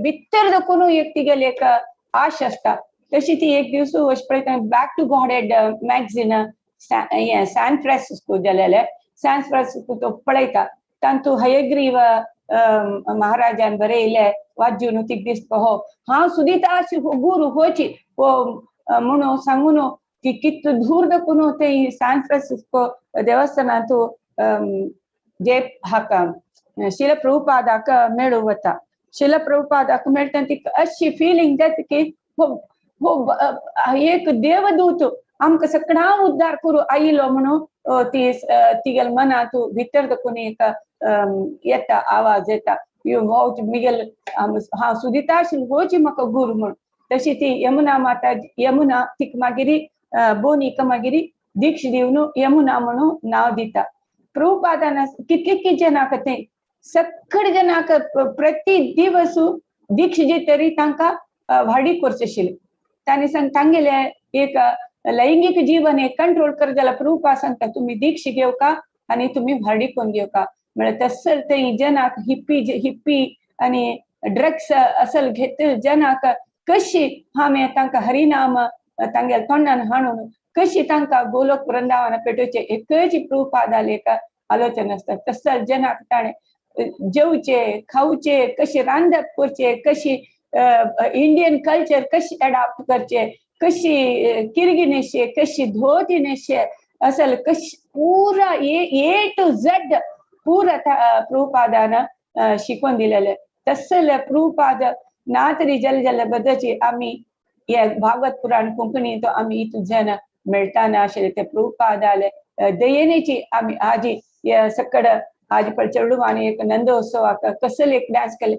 भितर देखून एक तिगेल एक आश असता तशी ती एक दिवस वच पळयता back to Godhead magazine San Francisco जाल्यार सॅन फ्रान्सिस्को तो पळयता तांतू हयग्रीव महाराजान बरयले वाजून ती दिसता हो हांव सुद्दां गुरू होची म्हणून सांगून की कित दूर देखून ते सॅन फ्रान्सिस्को देवस्थानांत जे हाका शिल प्रभुपादाक मेळूं वता शिल प्रभुपादाक मेळटा ती अशी फिलिंग जाता की एक देवदूत आमकां सगळ्यां उद्धार करूं आयलो म्हणून ती तिगेल मनांत भितर देखून एक येता आवाज येता मिगेल हांव सुदिता आशिल्लें होची म्हाका गुरू म्हूण तशी ती यमुना माता यमुना तिक मागीर बोनीक मागीर दीक्ष दिवन यमुना म्हणून नांव दिता प्रभुपादान कितली जनाक ते सगळे जनाक प्रति दिवस दीक्ष जी तरी तांकां व्हाडी करची आशिल्ली तांणी सांग तांगेले एक लैंगिक जीवन एक कंट्रोल कर जाल्यार प्रभुपाद सांगता तुमी दीक्ष घेवका आनी तुमी व्हाडी कोण घेवका म्हळ्यार तसर ते जनाक हिप्पी आनी ड्रग्स असल घेत जनाक कशी हांवें तांकां हरिनाम तांगेल्या तोंडान हाडून कशी तांकां गोलोक वृंदावन पेटोवचे एकच प्रभुपादाल एक आलोचना आसता तसर जनाक ताणें जेवचे खावचे कशे रांदप करचे कशी इंडियन कल्चर कशी अडॉप्ट करचे कशी किरगी न्हेसचे कशी धोती न्हेसचे असल कशी पुरा ए टू झेड पुरा प्रभुपादान शिकवून दिलेले तसल प्रभुपाद ना तरी जल जल बद्दलची आमी हे भागवत पुराण कोंकणी तो आमी इतू जन मेळटाना आशिल्ले ते प्रभुपादाले दयेनेची आमी आजी सकड आज पर चेडूवानी एक नंदोत्सवाक कसल एक डान्स केले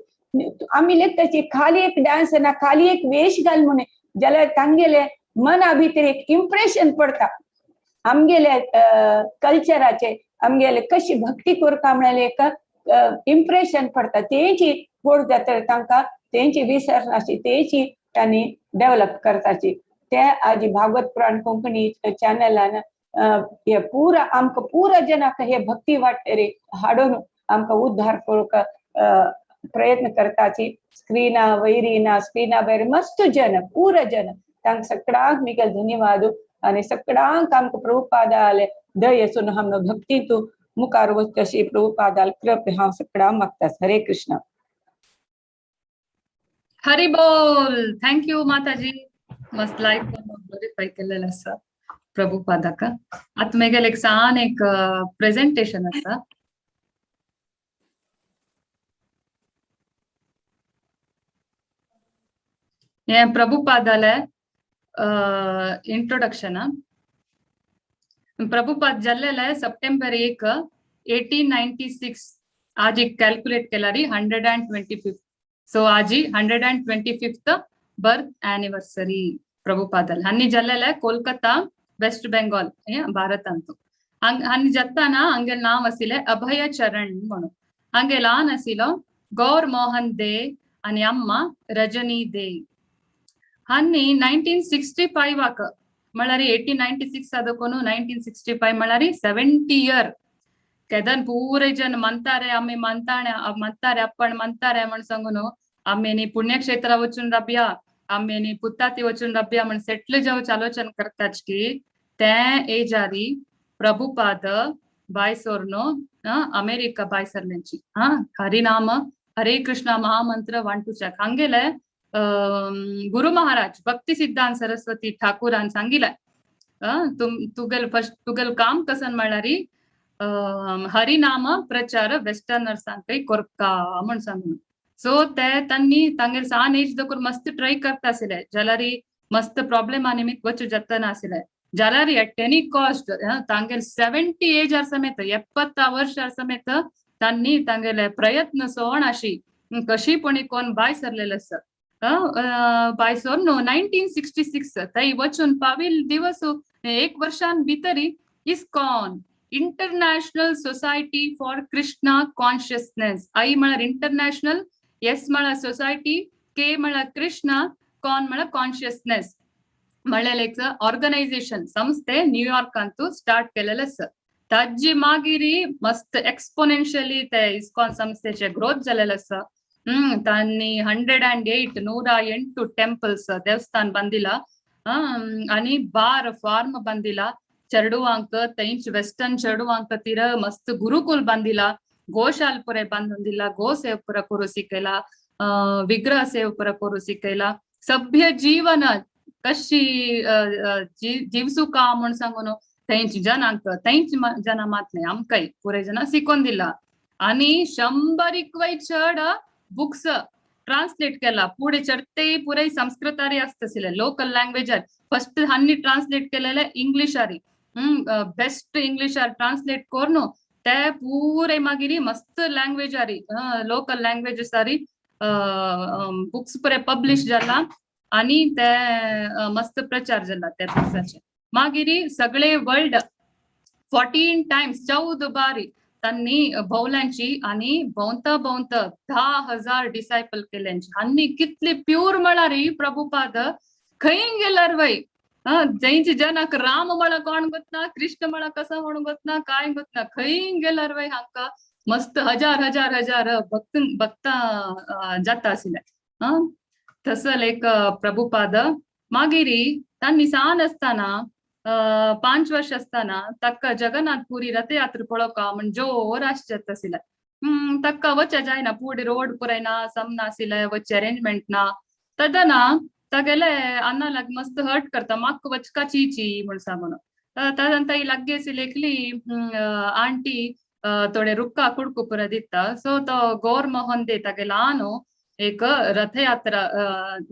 आमी लेखताची खाली एक डान्स ना खाली एक वेश घाल म्हणे जाल्यार तांगेले मना भितर एक इम्प्रेशन पडता आमगेले कल्चराचे आमगेले कशी भक्ती करता म्हणले एक इम्प्रेशन पडता तेची व्हड जाता तांकां तेंची विसरनाची तेची तांणी डेव्हलप करताची ते आज भागवत पुराण कोंकणी चॅनलान हे पुरा आमकां पुरा जनाक हे भक्ती वाटेर हाडून आमकां उद्धार करूंक प्रयत्न करताची स्क्रीना वैरीना स्क्रीना भायर मस्त जन पुरा जन तांकां सगळ्यांक मिगेल धन्यवाद आनी सगळ्यांक आमकां प्रभुपादाले दय असून आमकां भक्तीतू मुखार वचची अशी प्रभुपादाल कृपा हांव सगळ्यांक मागता हरे कृष्ण हरी बोल थँक्यू माताजी मस्त लाईक ग्लोरिफाय केलेलं आसा प्रभुपादाक आता मेगेल एक सान एक प्रेजेंटेशन आसा हे प्रभुपादाले इंट्रोडक्शन प्रभुपाद जल्लेले सप्टेंबर 1 1896 आज एक कॅल्क्युलेट केला री 125 सो आज 125th बर्थ एनिवर्सरी प्रभुपादल हानी जल्लेले कोलकाता वेस्ट बेंगॉल भारतांत हानी जत्ताना हंगे नाव आसिले अभय चरण म्हणून हंगे ल्हान आसिलो गौर मोहन दे आनी अम्मा रजनी दे हानी 1965 म्हळ्यार 1896 आदकोन 1965 म्हळ्यार 70 इयर केदन पूरे जन म्हणतारे आम्ही म्हणतारे आपण म्हणतारे म्हण सांगून आम्ही नी पुण्यक्षेत्र वचून रब्या आम्ही नी पुत्ताती वचून रब्या म्हण सेटल जावच आलोचन करताच की ते एजारी प्रभुपाद बायसोरनो अमेरिका बायसरलेंची हरिनाम हरे कृष्ण महामंत्र 1 to 6 हंगेले गुरु महाराज भक्ती सिद्धांत सरस्वती ठाकूरान सांगिले तुगेल काम कसन म्हळ्यारी हरिनाम प्रचार वेस्टर्नर्सांकय करता म्हण सांगून सो ते तांणी तांगेर सान एज देखून मस्त ट्राय करता आसले जाल्यार मस्त प्रॉब्लेमा निमित्त वचू जत्तना आसले जाल्यार एट एनी कॉस्ट तांगेर 70 एजार समेत 70 वर्षार समेत तांणी तांगेले प्रयत्न सोण अशी कशी पण कोण बाय सरलेले आसा बायसोर नो 1966 थंय वचून पावील दिवस एक वर्षान भितरी ISKCON international society for Krishna consciousness आई म्हळ्यार इंटरनॅशनल एस म्हळ्यार सोसायटी के म्हळ्यार कृष्णा कॉन म्हळ्यार कॉन्शियसनेस म्हळ्यार एक ऑर्गनायझेशन संस्थे न्यूयॉर्कांतू स्टार्ट केलेले आसा ताजी मागिरी मस्त एक्सपोनेन्शियली ते इस्कॉन संस्थेचे ग्रोथ झालेले आसा तानी 108 108 ಟೆಂಪಲ್ಸ್ ದೇವಸ್ಥಾನ ಬಂದಿಲ್ಲ आणि बार ಫಾರ್ಮ್ ಬಂದಿಲ್ಲ ಚರ್ಡುವಾಂಕ ತೈಂಚ್ ವೆಸ್ಟರ್ನ್ ಚರ್ಡುವಾಂಕ ತೀರ ಮಸ್ತ್ ಗುರುಕುಲ್ ಬಂದಿಲ್ಲ ಗೋಶಾಲ್ಪುರೆ ಬಂದಿಲ್ಲ ಗೋ ಸೇವಪುರ ಕೊರು ಸಿಕ್ಕೈಲ ವಿಗ್ರಹ ಸೇವಪುರ ಕೊರು ಸಿಕ್ಕೈಲ सभ्य जीवन कशी जीवसू का म्हण सांगून थंयच जनांक थंयच जना मात नाही आमकांय पुरे जना शिकोंदिल्ला आणि 100 चड बुक्स ट्रान्सलेट केला पुढे चढते पुरे संस्कृतारी आसतले लोकल लँग्वेजार फर्स्ट हांनी ट्रान्सलेट केलेले इंग्लिशारी बेस्ट इंग्लिशार ट्रान्सलेट करून ते पुरे मागिरी मस्त लँग्वेजारी लोकल लँग्वेजेसारी बुक्स पुरे पब्लिश जाला आणि ते मस्त प्रचार जाला त्या बुक्साचे मागिरी सगळे वर्ल्ड 14 टाइम्स 14 बारी त्यांनी भोवल्यांची आणि भोंवता 10,000 डिसायपल केल्यांची आणि कितली प्युर म्हळारी प्रभुपाद खंय गेल्यार वय जैंची जनाक राम म्हळा कोण गोतना कृष्ण म्हळा कसा म्हणून गोतना काय गोतना खंय गेल्यार वय हांका मस्त हजार भक्ता जाता आसले तसल एक प्रभुपाद मागिरी तांणी सान असताना 5 वर्ष असताना तक्का जगन्नाथ पुरी रथयात्रा पळोवका म्हण जोर आसचेत आसले तक्का वच्चे जायना पुढे रोड पुरायना समना आसले वच्चे अरेंजमेंट ना तदना तगेले अन्नालाग मस्त हर्ट करता म्हाक वचका चीची म्हण सांगून तदनंतर ही लागेसी लेखली आंटी थोडे रुक्का कुडकु पुरा दिता सो तो गौर मोहन दे तगेलानो एक रथयात्रा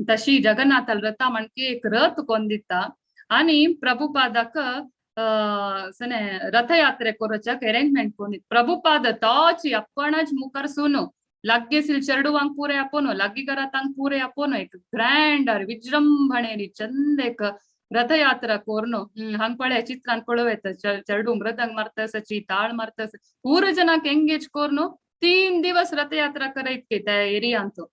तशी जगन्नाथल रथ म्हणके एक रथ कोण दिता आणि प्रभुपादक सने रथयात्रे कोरचक अरेंजमेंट कोणी प्रभुपाद तोची आपणच मुखार सुनो लागेसील चेडुवांक पुरे आपोनो लागगी घरातांक पुरे आपोनो एक ग्रँड आर विजृंभणेरी चंद एक रथयात्रा कोरनो हंग पळे चित्रान पळोव येता चेडू मृदंग मारतसची ताळ मारतस पूर जनाक एंगेज कोरनो 3 दिवस रथयात्रा करयतके त्या एरियांतो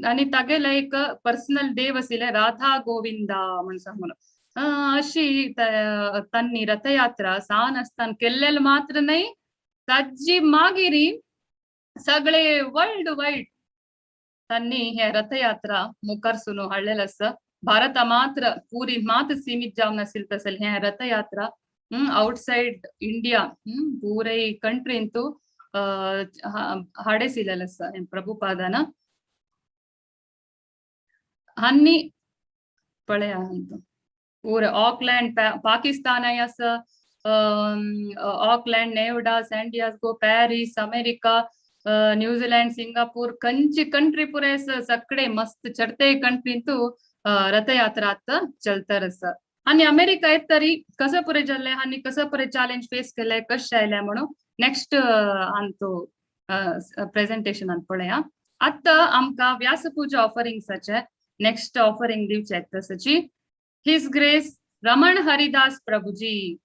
आणि तागेले एक पर्सनल देव आशिल्ले राधा गोविंदा म्हण सांगून अशी तांणी रथयात्रा सान आसताना केल्लेल मात्र नाही ताजी मागिरी सगळे वर्ल्ड वाईड तांणी हे रथयात्रा मुखार सुनो हाडलेले आसा भारत मात्र पुरी मात्र सीमित जावन नासिल तसल हे रथयात्रा आउटसाइड इंडिया पुरे कंट्रींतू हाडेसिलेले आसा प्रभुपादान हांनी पळया पूरे ऑकलैंड पाकिस्तान आसा Auckland Nevada San Diego Paris America New Zealand Singapore कंची कंट्री पुरे सगळे मस्त चढते कंट्रींतू रथयात्रा चलतर आसा आणि अमेरिका येत तरी कसं पुरे जाल्ले आणि कसं पुरे चॅलेंज फेस केले कशें आयले म्हणून नेक्स्ट आमचो प्रेझेंटेशन पळया आता आमकां व्यासपूजा ऑफरिंग्साचे नेक्स्ट ऑफरिंग दिवचे तसची his grace Raman Haridas Prabhuji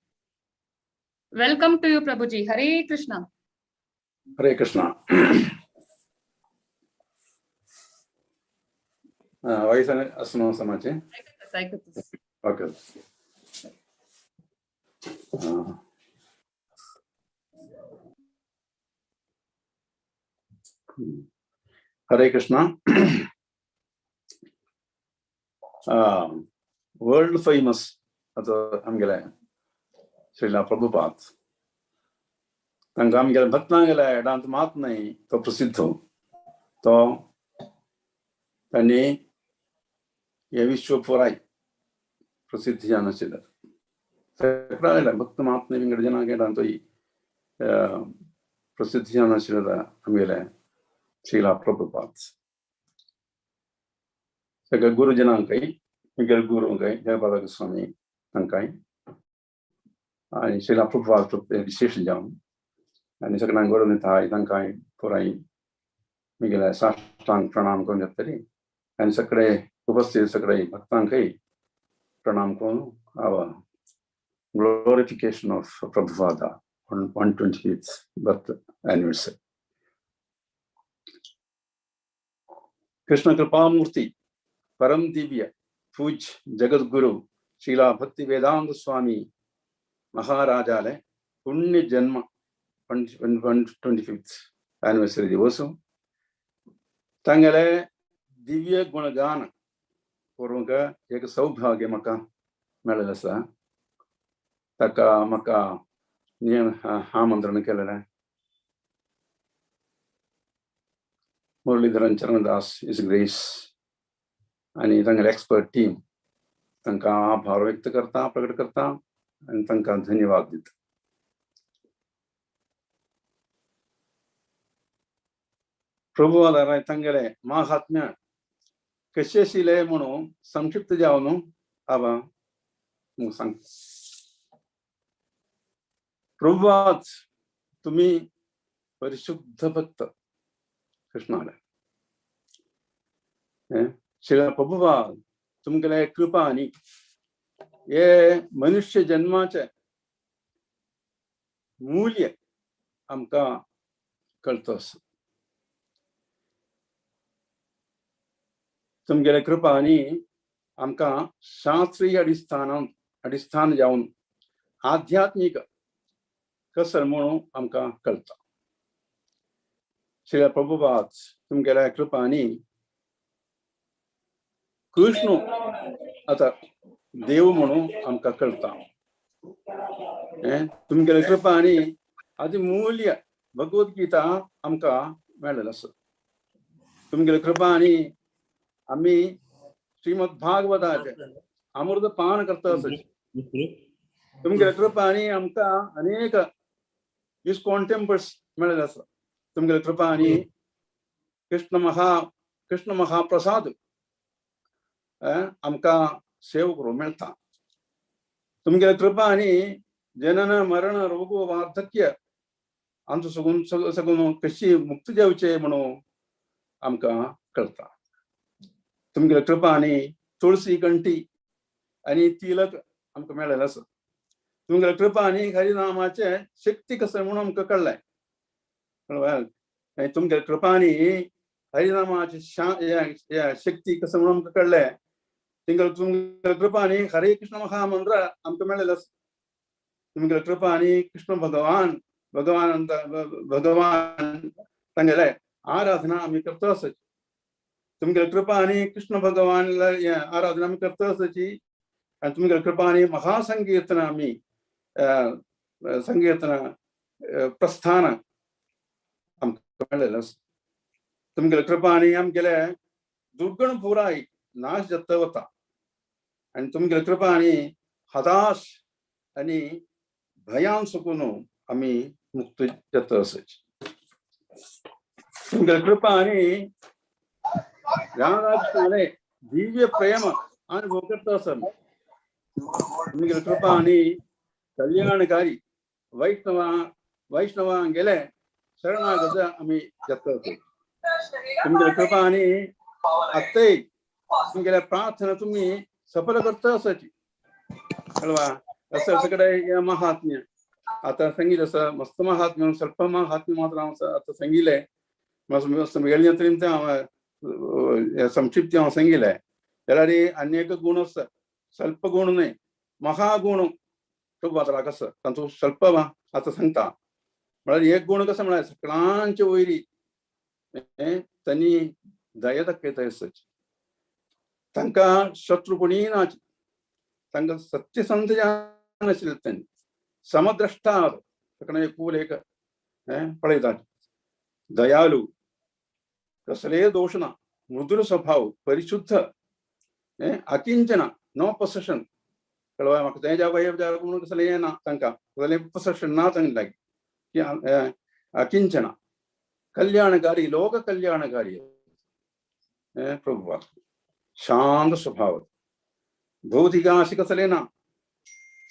welcome to you प्रभुजी हरे कृष्णा वयसने असनो समाचे ओके हरे कृष्णा वर्ल्ड फेमस आता आमगेले श्रीला प्रभुपाद तांकां आमगेले भक्तांगेले एडांत मात नाही तो प्रसिद्ध तो तांणी हे विश्व पुराय प्रसिद्ध जावन आशिल्ले सगळे भक्त मात नाही विंगड जनांक एडांत प्रसिद्ध जावन आशिल्ले आमगेले श्रीला प्रभुपाद सगळे गुरुजनांकय मिगेल गुरुंकय जयपाद स्वामी तांकांय आणि श्रीला प्रभुपाद विशेष जावन आणि सगळ्यांक गुरू थाय तांकांय पुराय मिगेले साष्टांग प्रणाम करून घेतली आणि सगळे उपस्थित सगळे भक्तांकय प्रणाम करून आवर glorification of Prabhupada on 128th birth anniversary. Krishna Kripamurti परम दिव्य पूज जगत गुरु श्रीला भक्ति वेदांत स्वामी महाराजाले पुण्य जन्म 125th एनिवर्सरी दिवस तांगेले दिव्य गुणगान करूंक एक सौभाग्य म्हाका मेळ्ळेलें आसा. ताका म्हाका आमंत्रण केलेलें. मुरलीधरन चरणदास इज ग्रेस आनी तांगेले एक्सपर्ट टीम तांकां आभार व्यक्त करता, प्रकट करता आनी तांकां धन्यवाद दिता. प्रभू आदाराय तांगेले महात्म्य कशें आशिल्ले म्हणून संक्षिप्त जावन आबा सांग. प्रभू आज तुम्ही परिशुद्ध भक्त कृष्णाला शिला प्रभुवा तुमगेले कृपा आनी हे मनुष्य जन्माचे मूल्य आमकां कळटा. तुमगेले कृपा आनी आमकां शास्त्रीय अडिस्थान जावन आध्यात्मिक कसर म्हणून आमकां कळटा. श्री प्रभुपाद तुमगेल्या कृपानी कृष्ण आता देव म्हणून आमकां कळटा. तुमगेल्या कृपानी अतिमूल्य भगवद्गीता आमकां मेळ्ळेलो आसा. तुमगेल्या कृपानी आमी श्रीमद भागवताचे अमृत पान करता आसा. तुमगेल्या कृपानी आमकां अनेक इस्कॉन टेम्पल्स मेळ्ळेले आसा. तुमगेल्या कृपानी कृष्ण महाप्रसाद आमकां सेव करूंक मेळटा. तुमगेल्या कृपानी जनन मरण रोग वार्धक्य आमचो सगून कशी मुक्त जावचे म्हणून आमकां कळटा. तुमगेल्या कृपानी तुळसी कंठी आनी तिलक आमकां मेळ्ळेलो आसा. तुमगेल्या कृपानी हरिनामाचे शक्ती कसर म्हणून आमकां कळ्ळें. तुमगेल्या कृपानी हरिनामाची शक्ती कसर म्हणून आमकां कळ्ळें. तुमगेल्या कृपानी हरे कृष्ण महामंत्र आमकां मेळ्ळेलो आसा. तुमगेल्या कृपानी कृष्ण भगवान तांगेले आराधना आमी करता आसाची. तुमगेल्या कृपानी कृष्ण भगवान आराधना आमी करता आसाची. आनी तुमगेल्या कृपानी महासंकीर्तन आमी संकीर्तन प्रस्थान आमकां मेळ्ळेलो आसा. तुमगेल्या कृपानी आमगेले दुर्गण पुराय नाश जाता वता. आनी तुमगेल्या कृपानी हताश आनी भयान सुकून आमी मुक्त जाता आसाची. तुमगेल्या कृपानी राधाकृष्णाले दिव्य प्रेम अनुभव करता आसा. तुमगेल्या कृपानी कल्याणकारी वैष्णवां गेले शरणागत आमी जाता आसा. तुमगेल्या कृपानी आत्ताय तुमगेल्या प्रार्थना तुम्ही सफल करता आसाची. कळवा असं सगळे महात्म्य आता संगीत आसा. मस्त महात्म्य स्वल्प महात्म्य मात्र हांव आतां सांगिल्लें. वेगळे तरेन हांव संक्षिप्त हांव सांगिल्लें. जाल्यार अनेक गुण आसा. स्वल्प गुण न्हय, महागुण प्रभुपादाक आसा. तांचो स्वल्प आतां सांगता. म्हळ्यार एक गुण कसो म्हळ्यार सगळ्यांचे वयरी तांणी दया दाखयता आसाची. तांकां शत्रू कोणीय नाची. तांकां सत्यसंध जाण आशिल्ले. तांणी समद्रश्टा एकूल एक पळयता. दयालू, कसलेय दोष ना, मृदुल स्वभाव, परिशुद्ध, अकिंचना, नो पोसेशन. कळवा म्हाका तें जाग म्हणून कसलें हें ना तांकां. कसलें पोसेशन ना तांकां लागीं. अकिंचना, कल्याणकारी, लोक कल्याणकारी प्रभुवा. शांत स्वभाव, भौतिक आशे कसलें ना.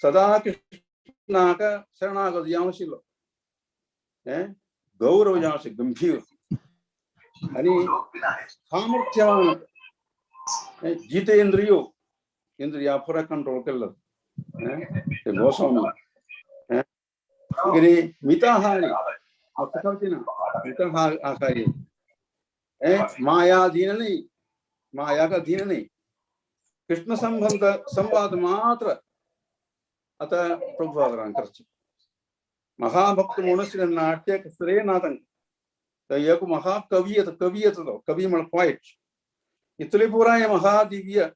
सदा कृष्णाक शरणागत जावन आशिल्लो. गौरव जावन आशिल्लो, गंभीर आनी सामर्थ्यवान. जितेंद्रियो, इंद्रिया पुरा कंट्रोल केल्लो. बसोन मिताहारी, मिताहारी, मायाधीन नहीं, माया का अधीन नहीं. कृष्ण संवाद मात्र आता प्रभुपादान करचे. महाभक्त म्हणून नाट्य कसले ना तांकां. तर एक महाकवी येतो, कवी म्हण पोएट. इतले पुराय महादिव्य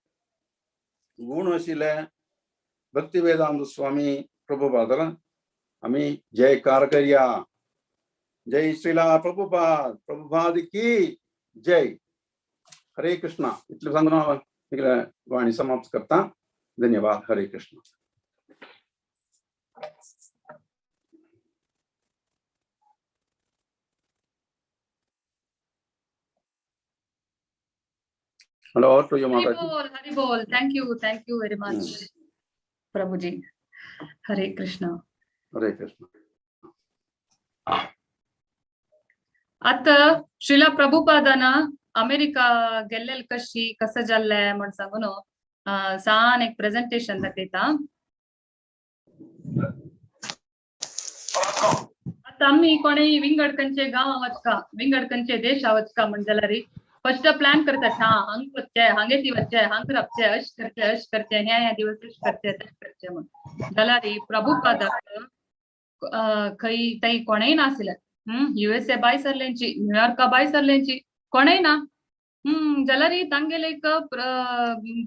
गुण आशिल्ले भक्ती वेदांत स्वामी प्रभुपादार आम्ही जयकार करया. जय श्रीला प्रभुपाद की जय. हरे कृष्णा. इतले सांगून हांव वाणी समाप्त करता. धन्यवाद. हरे Krishna. Hello to you, Mataji. Hari Bol. Thank you very much, Prabhuji. Hare Krishna. Hare Krishna. आता श्रीला प्रभुपादाना अमेरिका गेल्लेल कशी कसं जाल्ले म्हण सांगून सान एक प्रेझेंटेशन दाखयता. आता आम्ही कोणी विंगडकंचे गांव वचका, विंगडकंचे देश वचका म्हण जाल्यार फर्स्ट प्लान करतात. हांग वच्चे, हांगे ती वच्चे, हांग रावचे, अश करचे, ह्या दिवस अश करचे, तश करचे म्हण जाल्यार प्रभुपादाक खंय थंय कोणेय नासले. USA बाय सरलेंची, न्यूयॉर्का बाय सरलेंची कोणेय ना. जाल्यार तांगेले एक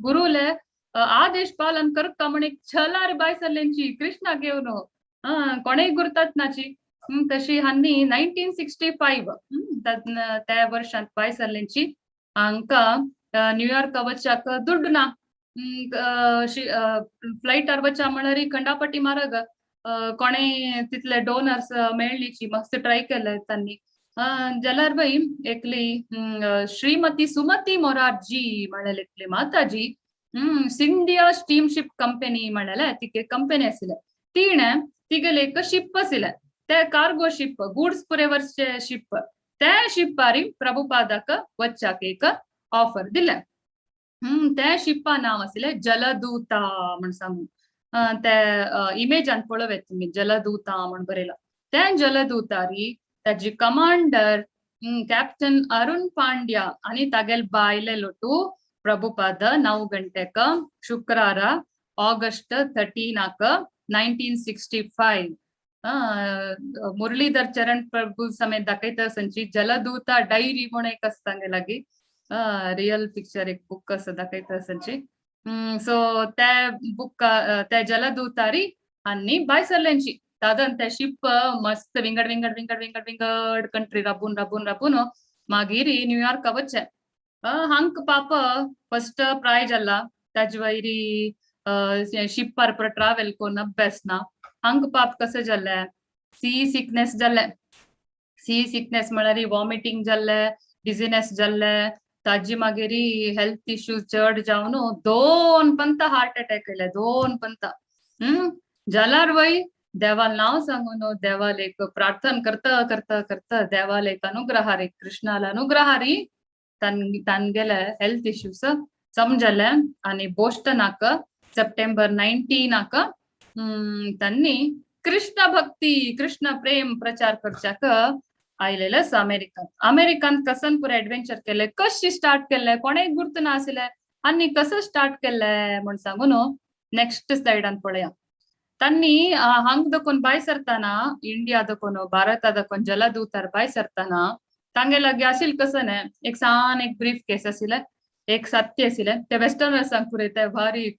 गुरुले आदेश पालन करता म्हण एक छलार बाय सरलेंची कृष्णा घेवन कोणेय गुरतात नाची. तशी हांनी 1965 त्या वर्षांत बाय सरलेंची. हांका न्यूयॉर्का वचाक दुड्ड ना. फ्लायटार वचा म्हळ्यार कंडापट्टी मारग कोणे तितले डोनर्स मेळ्ळीची मस्त ट्राय केले त्यांनी. जाल्यार बाई एकली श्रीमती सुमती मोरारजी म्हळेले एकली माताजी सिंडिया स्टीमशिप कंपनी म्हळेले तिके कंपनी आसले. तिणे तिगेले एक शिप आसले ते कार्गो शिप, गुड्स पुरेवरचे शिप. त्या शिपारी प्रभुपादाक वच्चाक एक ऑफर दिले. त्या शिपा नाव आसले जलदूता म्हण सांगून. ते इमेजान पळोवेत तुम्ही जलदूता म्हण बरयला. त्या जलदूतारी ताजी कमांडर कॅप्टन अरुण पांड्या आणि तागेल बायले लोटू प्रभुपाद 9 गंटेक शुक्रार ऑगस्ट 13 1965 मुरलीधर चरण प्रभू समेत दाखयता संची जलदूता डायरी म्हण एक आसता लागी रियल पिक्चर एक बुक असं दाखयता संची. सो त्या बुक त्या जलदूतारी हांनी बाय सरलेंची. दादन त्या शिप मस्त विंगड कंट्री राबून मागीर न्यूयॉर्का वच्चे. हांक पाप फर्स्ट प्राय जाला. ताजे वयरी शिपार पर ट्रॅव्हल कोण अभ्यास ना. हांक पाप कसं जाल्ले सी सिकनेस जाल्ले. सी सिकनेस म्हळ्यार वॉमिटिंग जाल्ले, डिझीनेस जाल्ले. ताजी मागीर हेल्थ इश्यूज चड जावन 2 पंत हार्ट अटॅक केले. 2 पंत. जाल्यार वय देवाल नाव सांगून देवाल एक प्रार्थना करता देवाल एक अनुग्रहारी कृष्णाला अनुग्रहारी तांगेले हेल्थ इश्यूज समजले. आणि बोस्टनाक सप्टेंबर 19 त्यांनी कृष्ण भक्ती कृष्ण प्रेम प्रचार करच्याक आयलेलेस अमेरिकान कसन पुरे एडवेंचर केले, कशी स्टार्ट केले कोणे गुर्त नासले आणि कसं स्टार्ट केले म्हण सांगून नेक्स्ट स्लाइडान पळया. त्यांनी हांग दकोन बाय सरताना इंडिया दकोन भारत दकोन जलदूतार बाय सरताना तांगे लागी आशिल कसं ने एक सान एक ब्रीफ केस आशिले, एक सत्य आशिले. ते वेस्टर्नर्सांक पुरे ते भारी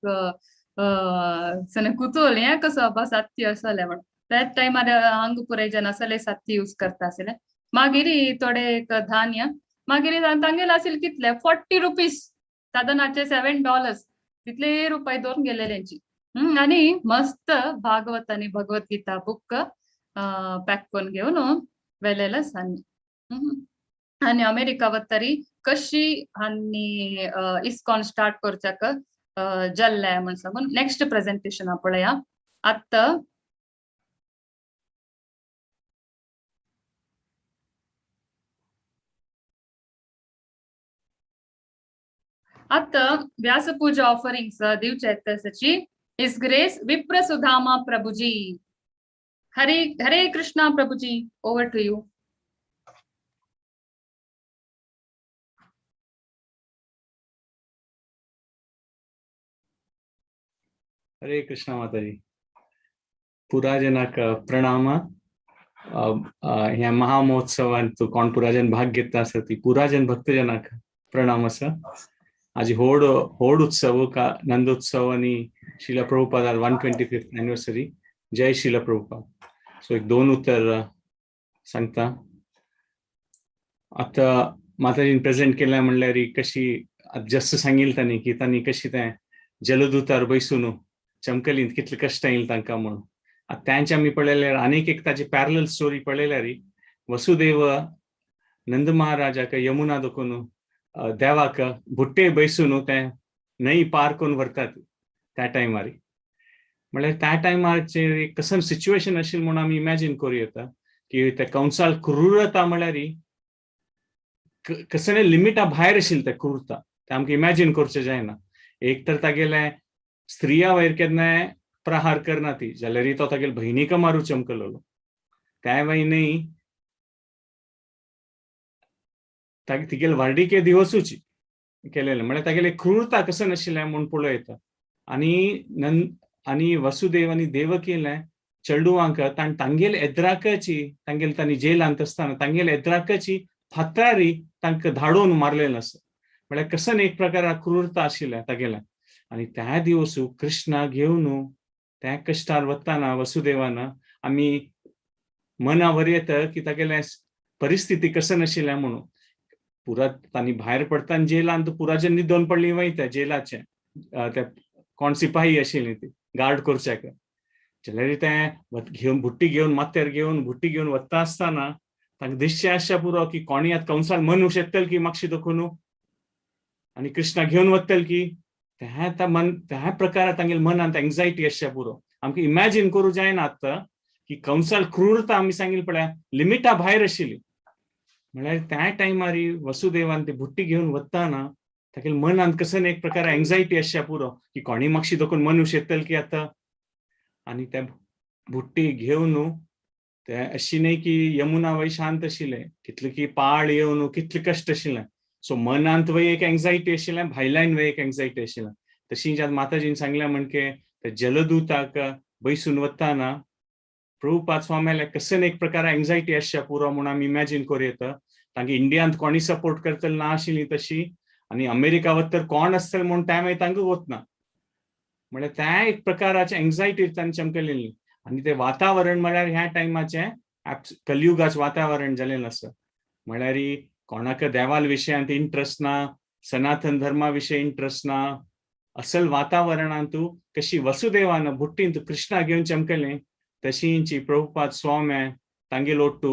सने कुतूहल हे कसं बा सत्य असले म्हण. त्या टायमार हांग पुरे जन असले सत्य यूज करता आशिले. मागीर थोडे एक धान्य मागीर तांगेले आशिल कितले 40 रुपीस साधनाचे $7 तितले रुपये दोन गेलेल्यांची. आणि मस्त भागवत आणि भगवद्गीता बुक पॅक करून घेऊन वेलेलं सांनी. आणि अमेरिका वतरी कशी हांनी इस्कॉन स्टार्ट करच्याक जल्ले म्हण सांगून नेक्स्ट प्रेझेंटेशन पळया. आता व्यासपूजा ऑफरिंग्स दिवचे तसची इस ग्रेस विप्र सुधामा प्रभुजी. हरे कृष्णा प्रभुजी, ओवर टू यू. हरे कृष्णा माताजी. पुरा जनाक प्रणाम. ह्या महामहोत्सवांत कोण पुराजन भाग घेता आसा ती पुराजन भक्तजनाक प्रणाम आसा. आज होड उत्सव का नंदोत्सव आणि शिला प्रभुपाद 125th एनिवर्सरी. जय शिला प्रभुपाद. सो एक 2 उतर सांगता. आता माताजीन प्रेझेंट केल्या म्हणल्यार कशी जस्ट सांगितलं त्यांनी की त्यांनी कशी ते जलदूतार बैसून चमकलींत कितले कष्ट येईल तांकां म्हणून. त्यांच्या आमी पळयल्यार आनीक एक ताची पॅरलल स्टोरी पळयल्यार वसुदेव नंद महाराजाक यमुना दोखून देवाक भुट्टे बैसून ते न्हंय पार करून व्हरतात त्या टायमार. म्हळ्यार त्या टायमाचेर कसं सिच्युएशन आशिल्लें म्हणून आमी इमॅजिन करूं येता की ते कंसाल क्रूरता म्हळ्यार कसले लिमिटा भायर आशिल्ली ते क्रूरता. ते आमकां इमॅजिन करचें जायना. एक तर तागेले स्त्रिया वयर केन्नाय प्रहार करना ती जाल्यार तो तागेले भयणीक मारू चमकलो. त्या वयनय तिगेले वार्डिके दिवसूच केलेले म्हळ्यार तागेले क्रूरता कसं नाशिल्लें म्हूण पळोवं येता. आनी वसुदेव आनी देवकीले चेडुवांक तांगेले येद्राकची तांगेले तांणी जेलांत आसतना तांगेले येद्राकची फातरारी तांकां धाडून मारलेलें आसा. म्हळ्यार कसं एक प्रकार क्रूरता आशिल्लें तागेलें. आनी त्या दिवसू कृष्णा घेवन त्या कश्टार वतना वसुदेवान आमी मना वर येता की तागेले परिस्थिती कसं नाशिल्लें म्हणून. पुरा तांणी भायर पडटान जेलांत पुराजन न्हिदोन पडली वयता जेलाचे ते कोण सिपाही आशिल्ली ती गार्ड करच्याक. जाल्यार ते घेवन बुट्टी घेवन माथ्यार घेवन बुट्टी घेवन वता आसतना तांकां दिसचें आसचें पुरो की कोणी आतां कंसाल मन शेतल की म्हापशी दोखून आनी कृष्णा घेवन वतल की त्या प्रकारात तांगेले मनांत एंग्जायटी आसचें पुरो. आमकां इमॅजिन करूं जायना आतां की कंसाल क्रूरता आमी सांगिल्ली पळय लिमिटा भायर आशिल्ली. म्हळ्यार त्या टायमार वसुदेवान ती बुट्टी घेवन वताना तागेले मनांत कसं एक प्रकार एंग्जायटी आसचें पुरो की कोणी म्हापशी दोखून मनुश्य येतल की आतां. आनी ते बुट्टी घेवन ते अशी न्हय की यमुना वय शांत आशिल्लें कितले की पाळ येवन कितले कश्ट आशिल्लें. सो मनांत वय एक एंग्जायटी आशिल्लें भायल्यान वय एक एंग्जायटी आशिल्लें. तशींच आतां माताजीन सांगलें म्हणके ते जलदूताक बैसून वताना प्रभुपाद स्वाम्याले कसं एक प्रकार एंग्जायटी आसचें पुरो म्हणून आमी इमॅजिन करूं येता. तांकां इंडियांत कोणी सपोर्ट करतले ना आशिल्ली तशी आनी अमेरिका वत तर कोण आसतले म्हूण त्या मागीर तांकां वतना. म्हळ्यार त्या एक प्रकाराचे एंग्जायटी तांणी चमकलेली. आनी ते वातावरण म्हळ्यार ह्या टायमाचें कलियुगाचें वातावरण जाल्लें आसा. म्हळ्यार कोणाक देवाल विशयांत इंट्रस्ट ना, सनातन धर्मा विशयी इंट्रस्ट ना. असल वातावरणांत कशी वसुदेवान बुट्टींत कृष्णा घेवन चमकलें तशींच प्रभुपाद स्वामी तांगेले ओट्टू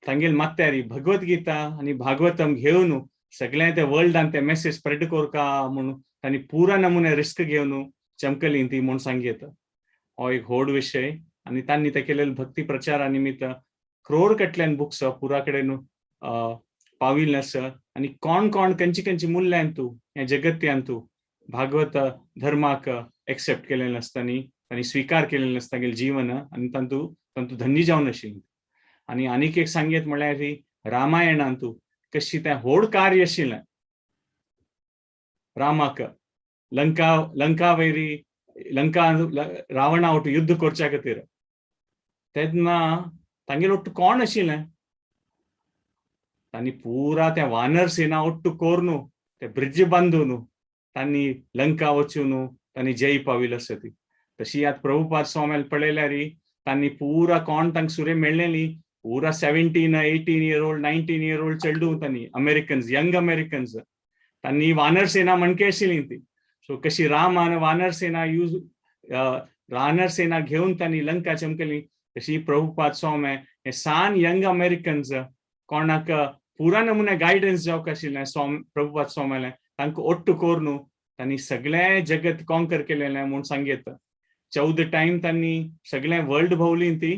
तांगेले माथ्यार भगवद्गीता आनी भागवतम घेवन सगळें ते वर्ल्डान ते मेसेज स्प्रेड करता म्हणून तांणी पुरा नमुने रिस्क घेवन चमकली ती म्हूण सांगता. हो एक व्हड विशय. आनी तांणी ते केलेले भक्ती प्रचारा निमित्त क्रोर कटल्यान बुक्स पुरा कडेन पाविल्ले आसा. आनी कोण कोण खंयची मूल्यांत हे जगत्यांत भागवत धर्माक एक्सेप्ट केलेलें आसता तांणी स्विकार केलेलें आसता तागेलें जीवन आनी तांतू धन्य जावन आशिल्लीं. आनी आनीक एक सांगत म्हळ्यार रामायणांत कशी तें व्हड कार्य आशिल्लें रामाक लंका वयरी लंका रावणा ओट युद्ध करच्या खातीर. तेन्ना तांगेले ओट्ट कोण आशिल्लें तांणी पुरा त्या वानर सेना ओट्ट करून ते ब्रिड्ज बांदून तांणी लंका वचून तांणी जय पाविल्ली आसा ती. तशी आतां प्रभुपाद स्वाम्याल पळयल्यार तांणी पुरा कोण तांकां सुरे मेळ्ळेली पुरा 17, 18 year old 19 year old चेडू तांणी अमेरिकन्स यंग अमेरिकन्स तांणी वानर सेना म्हणके आशिल्ली ती. सो कशी रामान वानर सेना घेवन तांणी लंका चमकली तशी प्रभुपाद स्वामी हे सान यंग अमेरिकन्स कोणाक पुरा नमुने गायडन्स जावंक आशिल्लें प्रभुपाद स्वाम्यालें तांकां ओट्ट करून तांणी सगळें जगत कॉन्कर केलेलें म्हूण सांगता. 14 टायम तांणी सगळें वर्ल्ड भोंवली ती.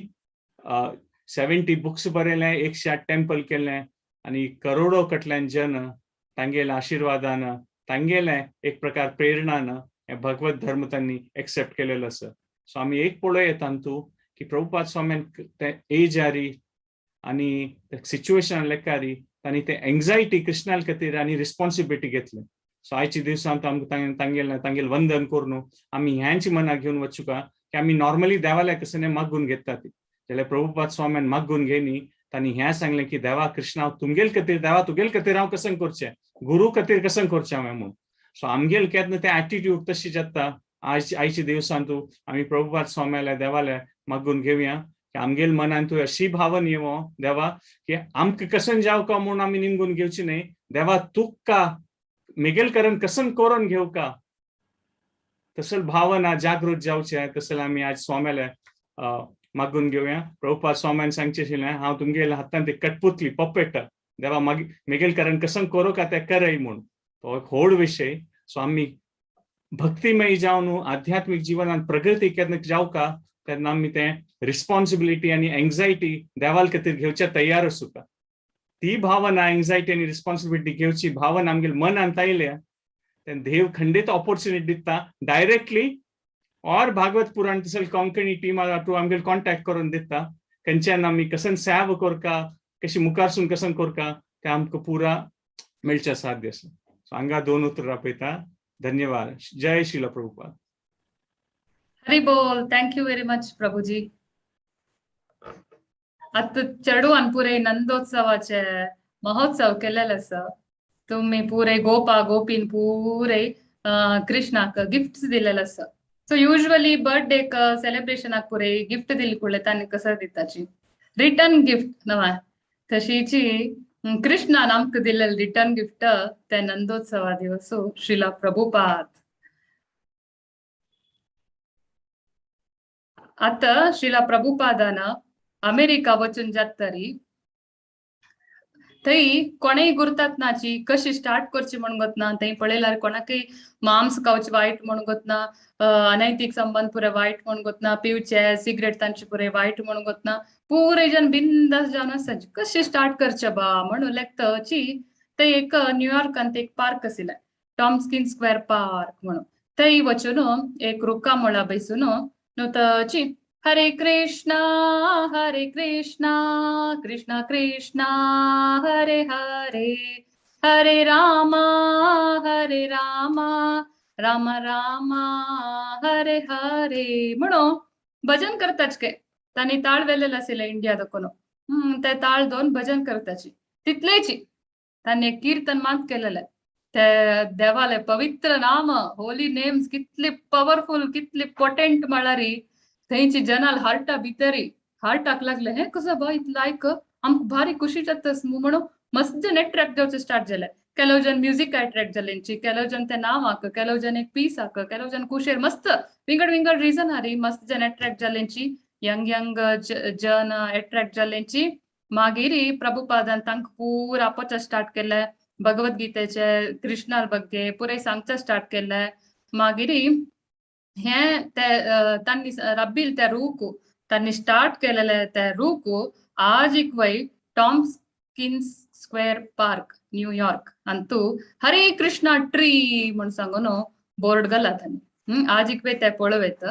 70 बुक्स बरयले, 108 टेम्पल केले आनी करोडो कटल्यान जन तांगेले आशिर्वादान तांगेले एक प्रकार प्रेरणान हे भगवत धर्म तांणी एक्सेप्ट केलेलो आसा. सो आमी एक पळोवं येता की प्रभुपाद स्वाम्यान ते एजारी आनी सिच्युएशन लेखारी तांणी ते एंग्जायटी कृष्णाल खातीर आनी रिस्पॉन्सिबिलिटी घेतली. सो आयच्या दिवसांत आमकां तांगेले वंदन करून आमी ह्यांच मनाक घेवन वचूं का की आमी नॉर्मली देवाल्या कसं मागून घेतात जाल्यार प्रभुपाद स्वाम्यान मागून घेनी तांणी हें सांगलें की देवा कृष्णा तुमगेल खातीर देवा तुगेल खातीर हांव कसं करचें, गुरू खातीर कसं करचें हांवें म्हूण. सो आमगेल केन्ना तें एटिट्यूड तशी जाता. आयच्या दिवसांतू आमी प्रभुपाद स्वाम्याले देवाले मागून घेवया की आमगेल मनान तूं अशी भावन येवो देवा की आमकां कसन जावका म्हूण आमी निमगून घेवची न्ही. देवा तुका मेगेल करून कसन करून घेऊ का तसल भावना जागृत जावचे. तसल आमी आज स्वाम्याले मागून घेवया. प्रभुपाद स्वाम्यान सांगचे आशिल्लें हांव तुमगेल्या हातान ती कठपुतली पपेट देवा मेगेल करून कसन करू का तें करय म्हूण. तो एक व्हड विशय. सो आमी भक्तिमय जावन आध्यात्मिक जिवनात प्रगती केन्ना जावका तेन्ना आमी तें रिस्पॉन्सिबिलिटी आनी एंग्जायटी देवाल खातीर घेवचे तयार आसूं का. ती भावना एंग्जायटी आनी रिस्पॉन्सिबिलिटी घेवची भावना आमगेल्या मनांत आयल्या तेन्ना देव खंडीत ऑपॉर्च्युनिटी दिता डायरेक्टली और भागवत पुराण तसल कोंकणी टीमा तूं आमगेले कॉन्टॅक्ट करून दिता. खंयच्यान आमी कसन सेव करका कशी मुखारसून कसन करका तें आमकां पुरा मेळचें साध्य आसा. सो हांगा 2 उतरां आपयता. धन्यवाद. जय श्रील प्रभुपाद. हरी बोल. Thank you very much Prabhuji. आता चेडवान पुरे नंदोत्सवाचे महोत्सव केलेले आसा. तुम्ही पुरे गोपा गोपीन पुरे कृष्णाक गिफ्ट्स दिलेले आसा. सो युजली बर्थडेक सेलिब्रेशनाक पुरे गिफ्ट दिली कुळ्ळे तांणी कसं दिताची रिटर्न गिफ्ट नवा तशीची कृष्णान आमकां दिलेले रिटर्न गिफ्ट ते नंदोत्सवा दिवसू श्रीला प्रभुपाद. आता श्रीला प्रभुपादान अमेरिका वचून जातरी थंय कोणेय गुरतातनाची कशी स्टार्ट करची म्हणून गोतना. थंय पळयल्यार कोणाकय मांस खावचे वायट म्हणून गोतना, अनैतिक संबंध पुरे वायट म्हणून गोतना, पिवचे सिगरेट तांचे पुरे वायट म्हणून गोतना. पुरे जन बिंदास जावन आसा कशें स्टार्ट करचे बा म्हणून लेखताची थंय एक न्यूयॉर्कांत एक पार्क आशिल्लें टॉम्स्किन स्क्वेअर पार्क म्हणून. थंय वचून एक रुका मुळा बसून नुताची हरे कृष्णा कृष्णा कृष्णा हरे हरे हरे रामा राम राम हरे हरे म्हणून भजन करताच के तांणी ताळ वेलेले आशिल्ले इंडिया दाखोवन ते ताळ दोन भजन करताची तितलेची तांणी एक कीर्तन मात केलेले ते देवाले पवित्र नाम होली नेम्स कितले पॉवरफुल कितले पोटेंट म्हळ्यारी थंयची जनाल हार्टा भितरी हार्टाक लागले हे कसं बा इतलं आयक आमकां भारी खुशी जातास म्हणून मस्त जन अट्रॅक्ट जावचे स्टार्ट झाले. ಕೆಲವು ಜನ ಮ್ಯೂಸಿಕ್ ಅಟ್ರಾಕ್ಟ್ ಜಲ್ಲೆಂಚಿ ಕೆಲವು ಜನ ते नाव हाक ಕೆಲವು जन एक पीस हाक ಕೆಲವು जन कुशेर मस्त विंगड रीजन हारी मस्त जन अट्रॅक्ट जाल्लेंची यंग जन अट्रॅक्ट जाल्लेंची. मागीर प्रभुपादान तांकां पूरा आपोवचे स्टार्ट केले भगवद्गीतेचे कृष्णार बग्गे पुरे सांगचे स्टार्ट केले. मागीर हे ते तांणी रब्बील ते रूक तांणी स्टार्ट केलेले ते रूक आज एक वय टॉम्स्किन स्क्वेअर पार्क न्यूयॉर्क अंतू हरे कृष्णा ट्री म्हणून सांगून बोर्ड घाला तांणी आज एक वे ते पळवेत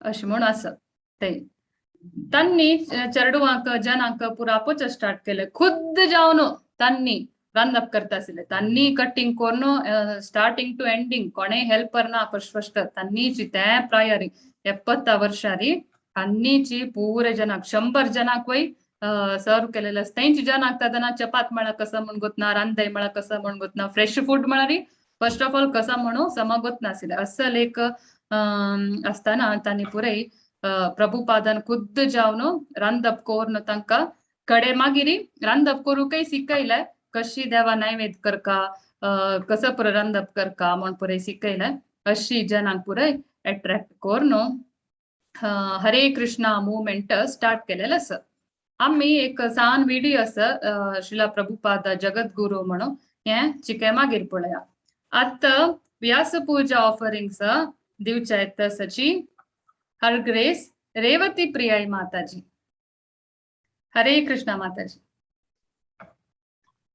अशें म्हूण आसा. ते तांणी चेडवांक जनांक पुरा आपोवचे स्टार्ट केले खुद्द जावन तांणी रांदप करता आशिल्ले. तांणी कटिंग करून स्टार्टिंग टू एंडिंग कोणेय हेल्पर ना फर्स्ट तांणीची ते प्रायारी 70 वर्षारी तांणीची पुरे जनाक 100 जनाक वय सर्व केलेलं असतं. त्यांची जन ಆಗ್ತದನ चपात म्हणा कसं म्हण गोतना रांदय म्हणा कसं म्हण गोतना फ्रेश फूड म्हणारी फर्स्ट ऑफ ऑल कसं म्हणू समगोत नासिले असं एक असताना तांणी पुरे प्रभुपादान खुद्द जावन रांदप कोरून तांकां कडे मागिरी रांदप करूकय शिकयले कशी देवा नैवेद्य करका कसं पुरे रांदप करका म्हण पुरे शिकयले. अशी जनांक पुरे अट्रॅक्ट करून हरे कृष्णा मुवमेंट स्टार्ट केलेलं असं. आम्ही एक सान व्हिडिओ आसा श्रीला प्रभुपाद जगद्गुरु म्हणून हे चिके मागीर पळया. आता व्यासपूजा ऑफरिंग्स दिवचे आहेत तसची हर ग्रेस रेवती प्रियाई माताजी. हरे कृष्णा माताजी.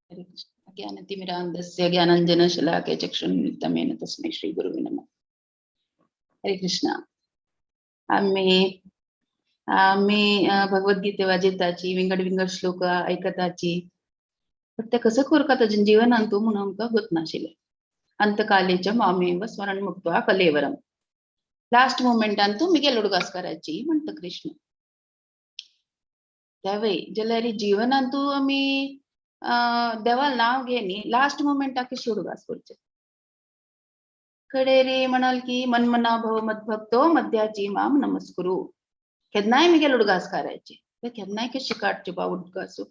हरे कृष्ण. ज्ञानतिमिरान्धस्य ज्ञानाञ्जनशलाकया चक्षुरुन्मिलितं तस्मै श्रीगुरुवे नमः. हरे कृष्ण. आम्ही भगवद्गीते वाचताची विंगड श्लोक ऐकताची पण ते कसं करता ताजें जीवनांत तूं म्हणून आमकां गोत नाशिल्लें. अंतकालेच्या मामेव स्मरण मुक्त्वा कलेवरम. लास्ट मोमेंटान तू मिगेल उडगास करायची म्हणतं कृष्ण. त्यावेळी जाल्यार जीवनान तू आमी देवाला नाव घेनी लास्ट मोमेंटाक कशी उडगास करचे. कडेरी म्हणाल की मनमना भव मदभक्तो मध्याची माम नमस्कुरू. केन्नाय मिगेल उडगास करायची केन्नाय कशी काडची बा उडगासू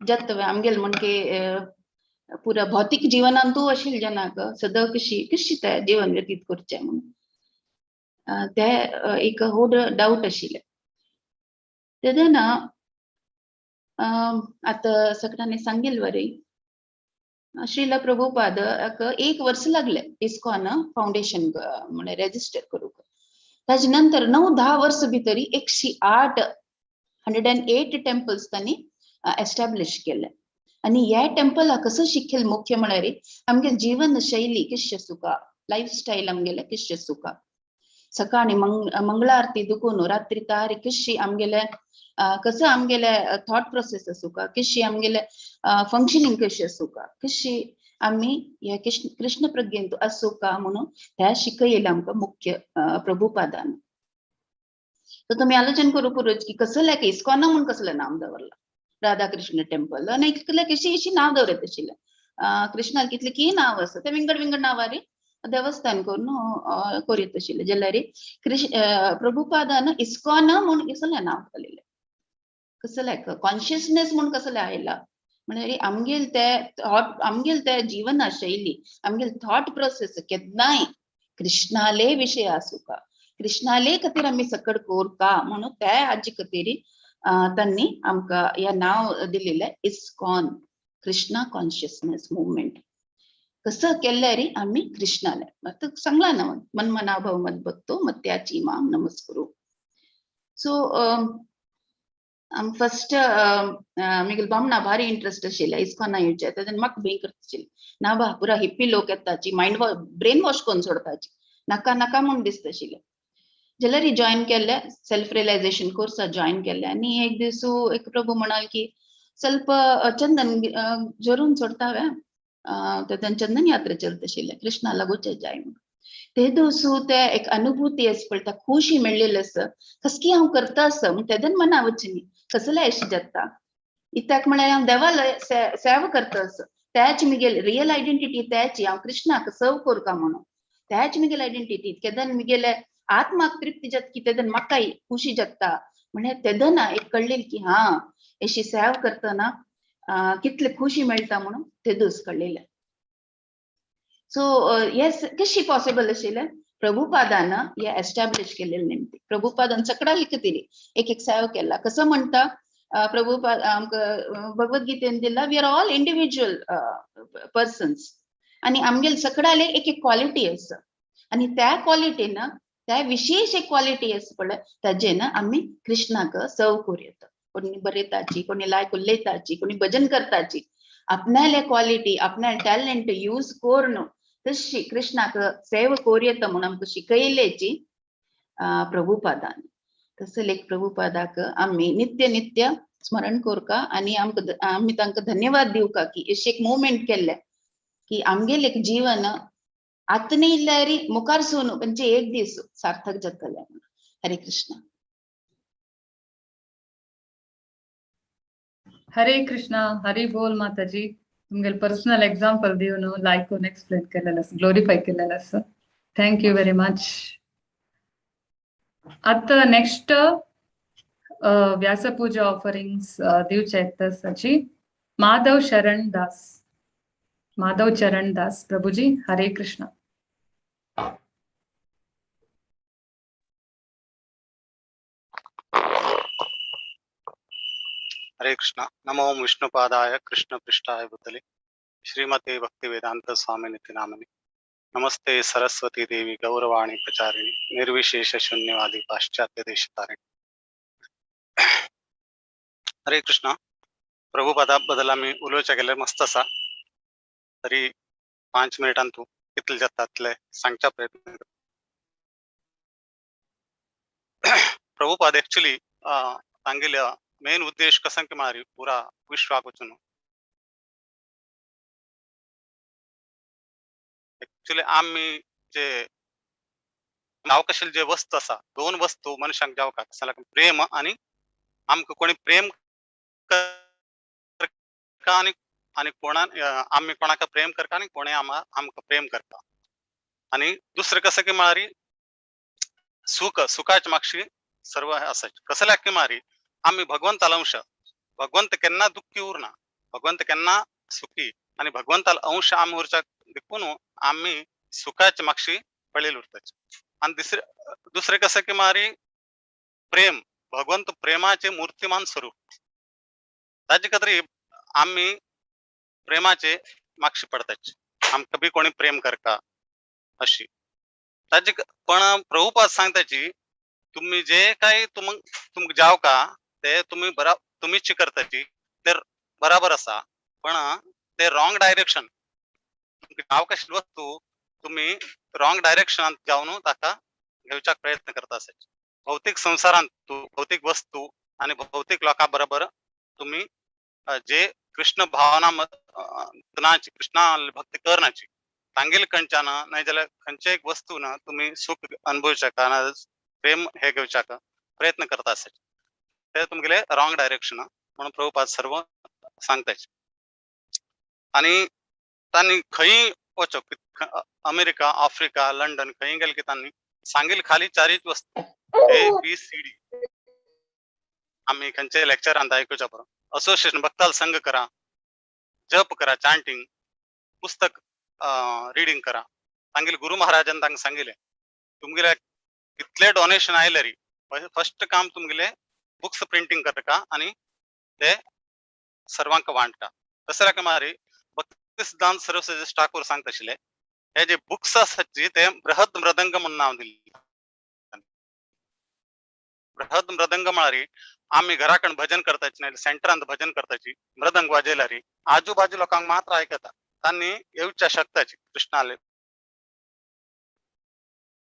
जत आमगेल म्हणके पुरा भौतिक जीवनान तू आशिल्ले जनाक सदां कशी कशी ते जीवन व्यतीत करचे म्हणून ते एक व्हड डाऊट आशिल्ले. तेदना आता सगळ्यांनी सांगेल वरी श्रीला प्रभुपाद 1 वर्ष लागले इस्कॉन फाउंडेशन म्हणजे रेजिस्टर करूक. ताजे नंतर 9-10 वर्ष भितरी 108 टेम्पल्स त्यांनी एस्टॅब्लिश केले. आणि ह्या टेम्पला कसं शिखेल मुख्य म्हळ्यार आमगे जीवन शैली कशी आसूका लाईफस्टाईल आमगेले कशी आसूका. सकाळी मंगळ आरती दुखून रात्री तारी कशी आमगेले कसं आमगेले थॉट प्रोसेस आसूका कशी आमगेले फंक्शनिंग कशी आसूका कशी आम्ही या कृष्ण प्रज्ञेंत आसूका म्हणून ह्या शिकयलें आमकां मुख्य प्रभुपादान. तर तुम्ही आलोचन करू पुरोच की कसं इस्कॉना म्हणून कसलं नाव दवरला राधाकृष्ण टेम्पल आणि कशी अशी नाव दवरत आशिल्ले. कृष्णाक कितले की नाव आसा ते विंगड विंगड नावारी देवस्थान करून करीत आशिल्ले. जाल्यार प्रभुपादान इस्कॉन म्हणून कसले नाव घालिल्ले. कसले कॉन्शियसनेस म्हणून कसले आयला म्हणजे आमगेल ते जीवन शैली आमगेल थॉट प्रोसेस केन्नाय कृष्णाले विषय आसूका कृष्णाले खातीर आमी सकड कोरता म्हणून त्या हाजी खातीर त्यांनी आमकां ह्या नाव दिलेले इस्कॉन कृष्णा कॉन्शियसनेस मुवमेंट. कसं केल्यार आम्ही कृष्णाले सांगला ना मनमना भव मदभक्तो मत्याची माम नमस्कुरू. सो फर्स्ट मिगेल बामणा भारी इंटरेस्ट आशिल्ले इस्कॉना येवचे तेन्ना म्हाका भंय करताशिल्ले ना बा पुरा हिप्पी लोक येताची मायंड ब्रेन वॉश करून सोडपाची नाका नाका म्हणून दिसताशिल्ले. जाल्यार जॉइन केले सेल्फ रियलायझेशन कोर्स जॉइन केले आणि एक दिवस एक प्रभू म्हणाल की ಸ್ವಲ್ಪ चंदन जरून सोडतावे तेन्ना चंदन यात्रा चलत आशिल्ले कृष्णाला गोचे जाय म्हणून. ते दिवस ते एक अनुभूती आसा पळय खुशी मेळिल्ली आसा कसकी हांव करता आसा म्हण तेदन मना वचनी कसले अशी जाता इत्याक म्हळ्यार हांव देवाला सेवा करता आसा त्याच मिगेल रियल आयडेंटिटी त्याची हांव कृष्णाक सर्व करता म्हणून त्याच मिगेल आयडेंटिटी केदन मिगेले आत्माक तृप्ती जाता की तेदन म्हाकाय खुशी जाता म्हणजे तेदन एक कळलें की हा अशी सेवा करतना कितले खुशी मेळटा म्हणून ते दिवस कळलेले. सो येस कशी पॉसिबल आशिल्लें प्रभुपादान हे एस्टॅब्लिश केलेले नेमके प्रभुपादान सगळ्या खातीर एक सेवा केला. कसं म्हणता प्रभुपाद आमकां भगवद्गीतेन दिला we are all individual persons आणि आमगेल सगळ्याले एक क्वालिटी आसा आणि त्या क्वालिटीन त्या विशेष एक क्वालिटी आसा पळय ताजेन आमी कृष्णाक सर्व करूं कोणी बरयताची कोणी लायक उलयताची कोणी भजन करताची आपणाले क्वालिटी आपणाले टॅलेंट यूज करून तशी कृष्णाक सेवा करूं म्हणून आमकां शिकयलेची प्रभुपादान. तसं एक प्रभुपादाक आमी नित्य नित्य स्मरण करता आणि आमी तांकां धन्यवाद दिवका की अशी एक मुवमेंट केले की आमगेल एक जीवन आतां न्ही इल्ल्यार मुखार सून म्हणजे एक दीस सार्थक जातले. हरे कृष्ण. हरे कृष्णा हरी बोल माताजी. तुमगेल पर्सनल एग्जांपल दिवन लायक करून एक्सप्लेन केलेलं ग्लोरिफाय केलेलं थँक यू व्हेरी मच. आता नेक्स्ट व्यासपूजा ऑफरिंग्स दिवचे तसाची माधव चरण दास प्रभुजी. हरे कृष्णा. हरे कृष्णा. नमो विष्णुपादाय कृष्ण पृष्ठाय भूतले श्रीमते भक्ति वेदांत स्वामिनिति नामनि. नमस्ते सरस्वती देवी गौरवाणी प्रचारिणी निर्विशेष शून्यवादी पाश्चात्य देशतारिणी. हरे कृष्णा. प्रभुपदाबद्दल आम्ही उलोवचें गेल्यार मस्त आसा तरी 5 मिनिटांत तूं कितले जातातले सांगच्या प्रयत्न करता. प्रभुपाद एक्चुअली तांगेल्या मेन उद्देश कसन के मारी पूरा विश्वाक वचून एक्चुअली आमी जे अवकाशाल जे वस्तू असा दोन वस्तू मनशांक जावका कसा प्रेम आणि आमक कोणी प्रेम करता आणि आणि कोणा आम्ही कोणाका प्रेम करता आणि कोणी आमका प्रेम करता आणि दुसरं कसं की मारी सुखाच्या मागशी सर्व असायचे कसं की मारी आम्ही भगवंताला अंश भगवंत केन्ना दुःखी उरना भगवंत केन्ना सुखी आणि भगवंताला अंश आम्ही उरच्या देखून आम्ही सुखाच्या मागशी पळेल उरताच आणि दुसरे कसं की मारी प्रेम भगवंत प्रेमाचे मूर्तिमान स्वरूप ताजे कतरी आम्ही प्रेमाचे मागशी पडताच आमका बी कोणी प्रेम करता अशी ताजी पण प्रभुपाद सांगताची तुम्ही जे काही तुमक जाव का ते तुम्ही तुम्हीच करताची ते बराबर असा पण ते रॉंग डायरेक्शन अवकाश वस्तू तुम्ही रॉंग डायरेक्शन जाऊन ताका घेवचा प्रयत्न करता असायचे भौतिक संसारांत भौतिक वस्तू आणि भौतिक लोकां बरोबर तुम्ही जे कृष्ण भावना मनाची कृष्णा भक्ती करण्याची तांगेल खंयच्यान नाही जाल्यार खंयच्या एक वस्तून तुम्ही सुख अनुभवच्या ना प्रेम हे घेवच्या प्रयत्न करता असायचे ते तुमगेले रॉंग डायरेक्शन म्हणून प्रभुपाद सर्व सांगताचे आणि तांणी खंय वचो अमेरिका आफ्रिका लंडन खंय गेले की तांणी सांगेल खाली चारीच वस्तू ABCD आम्ही खंयचे लेक्चर आणता ऐकूच्या बरोबर असोसिएशन भक्ताल संघ करा जप करा चांटिंग पुस्तक रीडिंग करा सांगेल गुरु महाराजांनी तांकां सांगितले तुमगेले कितले डोनेशन आयले री फर्स्ट काम तुमगेले बुक्स प्रिंटिंग करता आणि ते सर्वांक वांटता तसं की मारी भक्ती सिद्धांत सरस्वती ठाकूर सांगता आशिल्ले हे जे बुक्स आसात ते बृहद मृदंग म्हणून नाव दिल्ले बृहद मृदंग म्हळ्यार आम्ही घराकण भजन करताची नाही सेंटरांत भजन करताची मृदंग वाजयला री आजूबाजू लोकांक मात्र ऐकता तांणी येवच्या शकताची कृष्णाले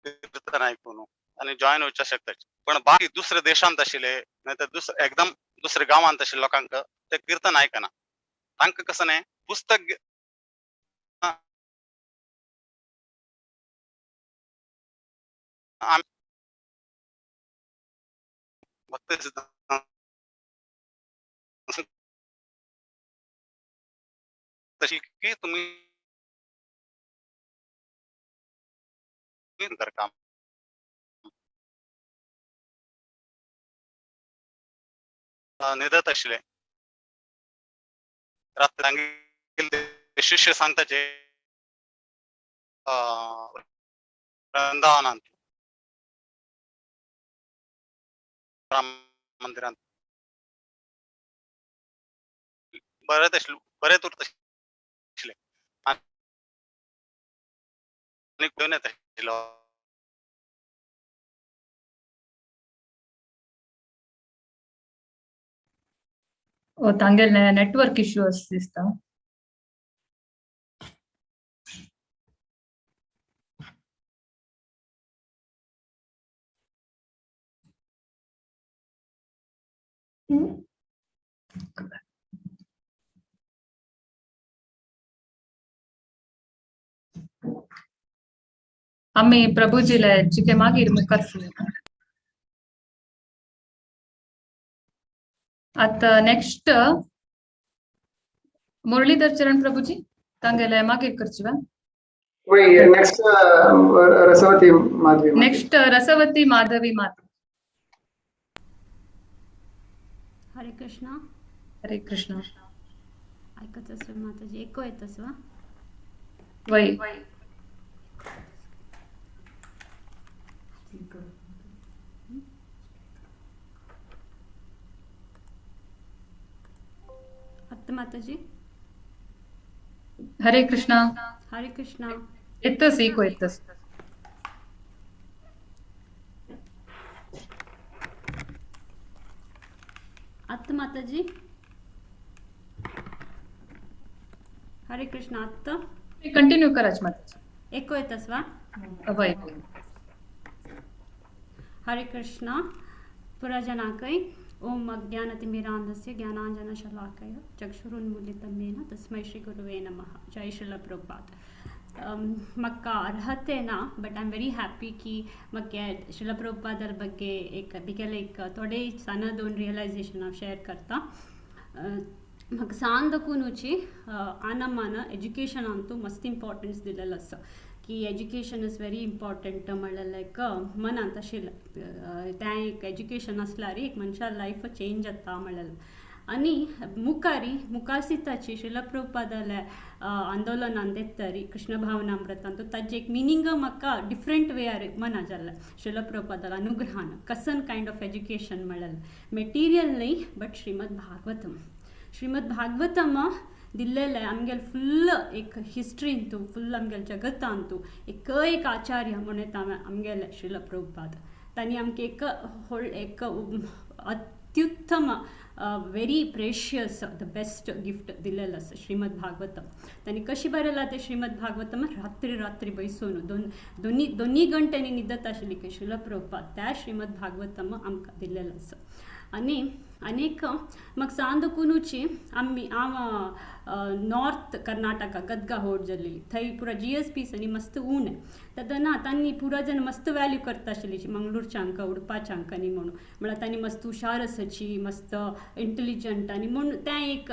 कीर्तन ऐकून आणि जॉईन होवच्या शकताची पण बाकी दुसऱ्या देशांत आशिल्ले नाहीतर एकदम दुसऱ्या गावांत आशिल्ले लोकांक ते कीर्तन ऐकना तांकां कसं नाही पुस्तक भक्ती सिद्धांत तशी की तुम्ही करता निदत आशिल्ले रात्री शिष्य सांगताचे वृंदावनांत राम मंदिरांत बरेच उरत आशिल्ले आणि घेवन येता आशिल्लो तांगेल नेटवर्क इश्यू दिसता आम्ही प्रभूजीला चिके मागीर मुखार आता नेक्स्ट मुरलीधर चरण प्रभुजी तांगेले मागीर करची नेक्स्ट रसवती माधवी नेक्स्ट रसवती माधवी माता हरे कृष्णा हरे कृष्ण ऐकत असेल माताजी ऐकू येत वा वय आत्ता माताजी हरे कृष्णा हरे कृष्णा येतच ऐकू येतच आत्ता माताजी हरे कृष्णा आत्ता कंटिन्यू कराच माताजी ऐकू येतच वा वय हरे कृष्णा पुरजनाकै ओम अज्ञानतिमिरान्धस्य ज्ञानाञ्जनशलाकया चक्षुरुन्मीलितं येन तस्मै श्रीगुरुवे नमः जय श्रील प्रभुपाद म्हाका अर्हते ना but I am very happy की म्हाका शिला प्रभुपादाल ಬಗ್ಗೆ बिकेले एक थोडे साना दोन रियलायझेशन हांव शेअर करता म्हाका सांग दकुनूची आनमान एज्युकेशनान तूं मस्त इम्पॉर्टन्स दिलेलो आसा की एज्युकेशन इज व्हेरी इम्पॉर्टंट म्हणल्यार लायक मनांत अशें तें एक एज्युकेशन आसल्यार एक मनशा लायफ चेंज जाता म्हणलें आनी मुखारसिताची शिला प्रभुपादाले आंदोलनान तेत्तरी कृष्ण भावनामृतान तो ताजे एक मिनींग म्हाका डिफरंट वेयार मना जाल्लें शिला प्रभुपादाल अनुग्रहान कसन कायंड ऑफ एज्युकेशन म्हणलें मेटिरियल न्ही बट श्रीमद भागवतम दिल्लेले आमगेल फुल्ल एक हिस्ट्रीन तूं फुल्ल आमगेल जगतान तूं एक आचार्य म्हणून आमगेले शिला प्रभुपाद तांणी आमकां एक अत्युत्तम very precious the best gift दिलेलं असं श्रीमद भागवतम त्यांनी कशी बरयला ते श्रीमद भागवतम रात्री बसून दोन्ही घंट्यांनी न्हिदत आशिल्ली की शिला प्रभुपाद त्या श्रीमद भागवतम आमकां दिलेलं असं आनी आनीक म्हाका सांग दकुनूची हांव नॉर्थ कर्नाटका गदगा होट जाल्ली थंय पुरा GSPs आनी मस्त ऊन तेदना तांणी पुरा जन मस्त वॅल्यू करता आशिल्ली मंगळूरच्यांक उडपाच्यांक आनी म्हणून म्हळ्यार तांणी मस्त हुशार आसाची मस्त इंटेलिजंट आनी म्हणून तें एक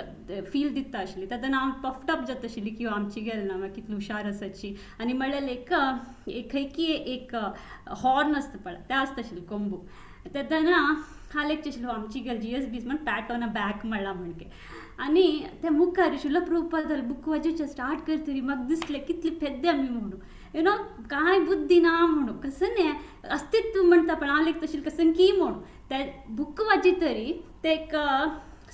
फील दिता आशिल्ली तेदना हांव पफ्ड अप जाता आशिल्ली की आमची गेल ना म्हळ्यार कितली हुशार आसाची आनी म्हळ्यार एक खंय एक हॉर्न आसता पळय तें आसता आशिल्लें कोंबू तेदना हालेक आशिल्लो आमची गेल GSPs म्हण पॅट ऑन अ बॅक म्हणला म्हणके आनी त्या मुखार शिला प्रभुपादाल बूक वाचूचें स्टार्ट करतरी म्हाका दिसलें कितली पेद्दे आमी म्हणून कांय बुद्धी ना म्हणून कसन हें अस्तित्व म्हणटा पण हांव लेख तशी कसन की म्हणून त्या बूक वाचितरी ते एक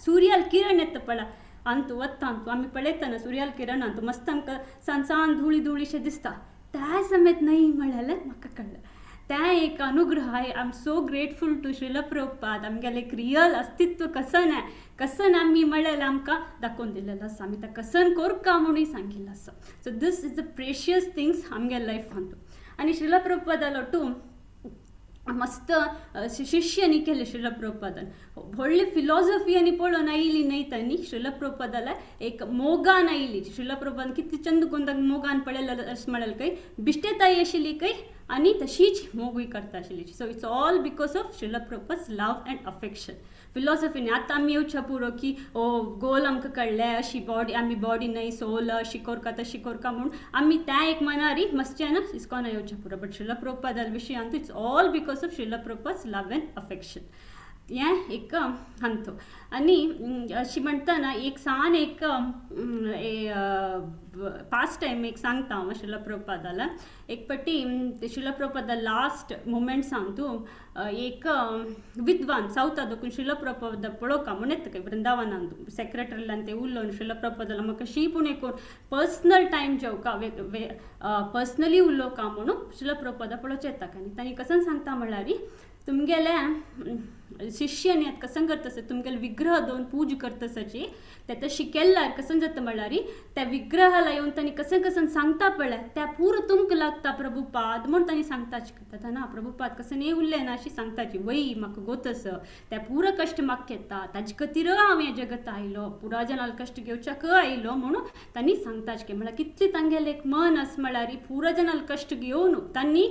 सुर्याल किरण येता पळय अंतू आमी पळयतना सुर्याल किरण अंतू मस्त आमकां सान धुळीशें दिसता त्या समेत न्हय म्हळ्यार म्हाका कळ्ळें त्या एक अनुग्रह I am so grateful to Srila Prabhupada आमगेलें एक रियल अस्तित्व कसन आमी म्हळ्यार आमकां दाखोवन दिलेलो आसा आमी तें कसन करका म्हणून सांगिल्लें आसा so this is the precious things आमगे लायफान आनी शिला प्रभुपादालो टू मस्त शिष्यानी केले शिला प्रभुपादान व्हडली फिलॉसॉफी आनी पळोवन आयली न्हय तांणी शिला प्रभुपादाला एक मोगान आयली शिला प्रभुपादान कितली चंद करून मोगान पळयलें अशें म्हळ्यार खंय बिश्टेताय आशिल्ली खंय आनी तशीच मोगूय करता आशिल्ली so it's all because of Srila Prabhupada's love and affection फिलॉसॉफीनी आतां आमी येवच्या पुरो की गोल आमकां कळ्ळें अशी आमी बॉडी न्हय सोल अशी करका तशी करका म्हणून आमी त्या एक मनारी मस्त्यान इस्कॉना येवच्या पुरो बट शिला प्रभुपादाल विशयांतू it's all because of Srila Prabhupada's love and affection हें एक हांतो आनी अशी म्हणटाना एक सान एक पास्ट टायम एक सांगता हांव शिला प्रभुपादाला एक पटी शिला प्रभुपादा लास्ट मुमेंट सांगतू एक विद्वान सावता दोकून शिला प्रभुपादा पळोवका म्हणून येता वृंदावनान सेक्रेटरीलान ते उरलो शिला प्रभुपादाला म्हाका शीपुणे कोण पर्सनल टायम जेवका पर्सनली उलोवका म्हणून शिला प्रभुपादा पळोवचें येता आनी तांणी कसन सांगता म्हळ्यार तुमगेले शिष्य न्ही कसन करता तुमगेले विग्रह दोन पूज करतासाची ते शिकेल्ल्यार कसन जाता म्हळ्यार त्या विग्रहाला येवन तांणी कसन सांगता पळय त्या पुरो तुमकां लागता प्रभुपाद म्हूण तांणी सांगताची करता ना प्रभुपाद कसन हे उरलें ना अशी सांगताची वय म्हाका गोतस त्या पुरो कश्ट म्हाका येता ताजे खातीर हांव हे जगत आयलो पुरा जनाला कश्ट घेवच्याक आयलो म्हणून तांणी सांगताचे म्हळ्यार कितली तांगेलें एक मन आस म्हळ्यार पुरा जनाला कश्ट घेवन तांणी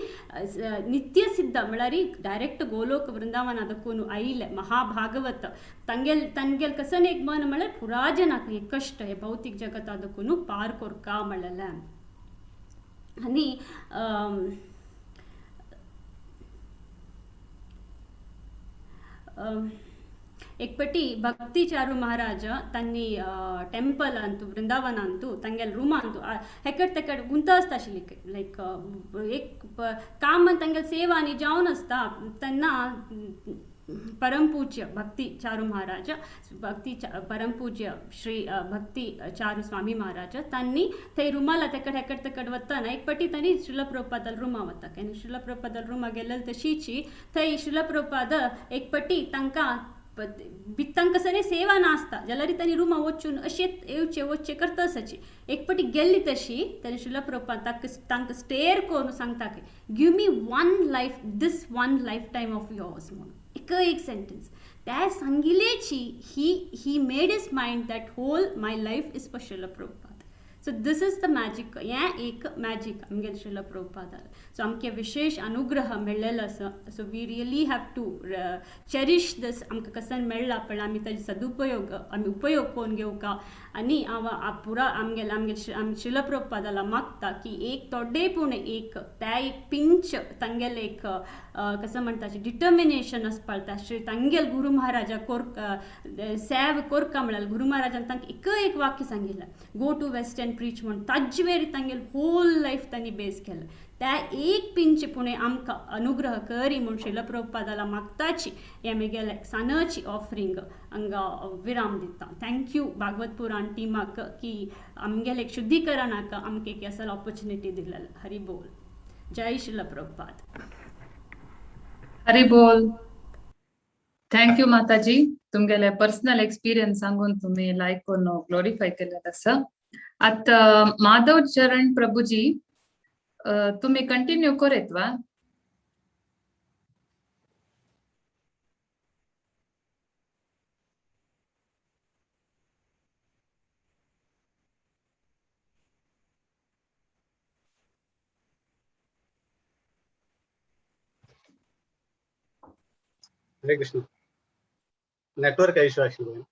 नित्य सिद्ध म्हळ्यार डायरेक्ट गोलोक वृंदावना दाखोवन आयले महाभागवत तांगेल कसन एक मन म्हळ्यार पुरा जनाक हे कश्ट हे भौतीक जगता दाखोवन पार करका म्हळ्ळें आनी एक पटी भक्ती चारू महाराज तांणी टेंपलांतू वृंदावनांतू तांगेल रुमांतू हेकड तेकड गुंत आसता आशिल्ली लायक एक काम तांगेल सेवा आनी जावन आसता तेन्ना परमपूज्य भक्ती चारू महाराज परमपूज्य श्री भक्ती चारू स्वामी महाराज तांणी थंय रुमाला हेकड तेकड वताना एक पटी तांणी शिला प्रभुपादाल रुमा वता आनी शिला प्रभुपादाल रुमा गेलेली तशीची थंय शिला प्रभुपाद एक पटी तांकां तांकां सरी सेवा नासता जाल्यार तांणी रुमा वचून अशेंच येवचें वचचें करता आसाची एक पटी गेल्ली तशी तांणी शिला प्रभुपाद तांकां स्टेर करून सांगता की give me one life this one life time of yours म्हणून एक सेंटेन्स त्या सांगिल्लेची he made his mind that whole my life is for Srila Prabhupada so this is the magic, हें एक मॅजिक आमगेले श्रील प्रभुपादाल. सो आमकां विशेष अनुग्रह मेळ्ळेलो आसा. So we really have to cherish this. आमकां कसन मेळ्ळा पण आमी ताजे सदुपयोग आमी उपयोग करून घेवका. आनी हांव पुरा आमगेले श्रील प्रभुपादाला मागता की एक थोडे पूण एक त्या एक पिंच तांगेले एक कसं म्हणटा डिटर्मिनेशन आसपाक जाता. श्री तांगेल गुरु महाराजा सेव कोरका म्हळ्यार गुरु महाराजान तांकां एक वाक्य सांगिल्लें, go to west and preach म्हणून. ताजे वेरी तांगेल होल लायफ तांणी बेस केलें. त्या एक पिंच पुणे आमकां अनुग्रह करी म्हूण श्रील प्रभुपादाला मागताची हें म्हगेलें सानाची ऑफरींग हांगा विराम दिता. थँक्यू भागवत पुराण टिमाक की आमगेले शुद्धीकरणाक आमकां एक असल ऑपॉर्च्युनिटी दिलेलें. हरी बोल. जय श्रील प्रभुपाद. हरी बोल. थँक्यू माताजी. तुमगेले पर्सनल एक्सपिरियन्स सांगून तुम्ही लायक करून ग्लोरिफाय केलेलं आसा. आता माधव चरण प्रभुजी तुम्ही कंटिन्यू करेत वा? हरे कृष्ण. नेटवर्क इश्यू आशिल्लो.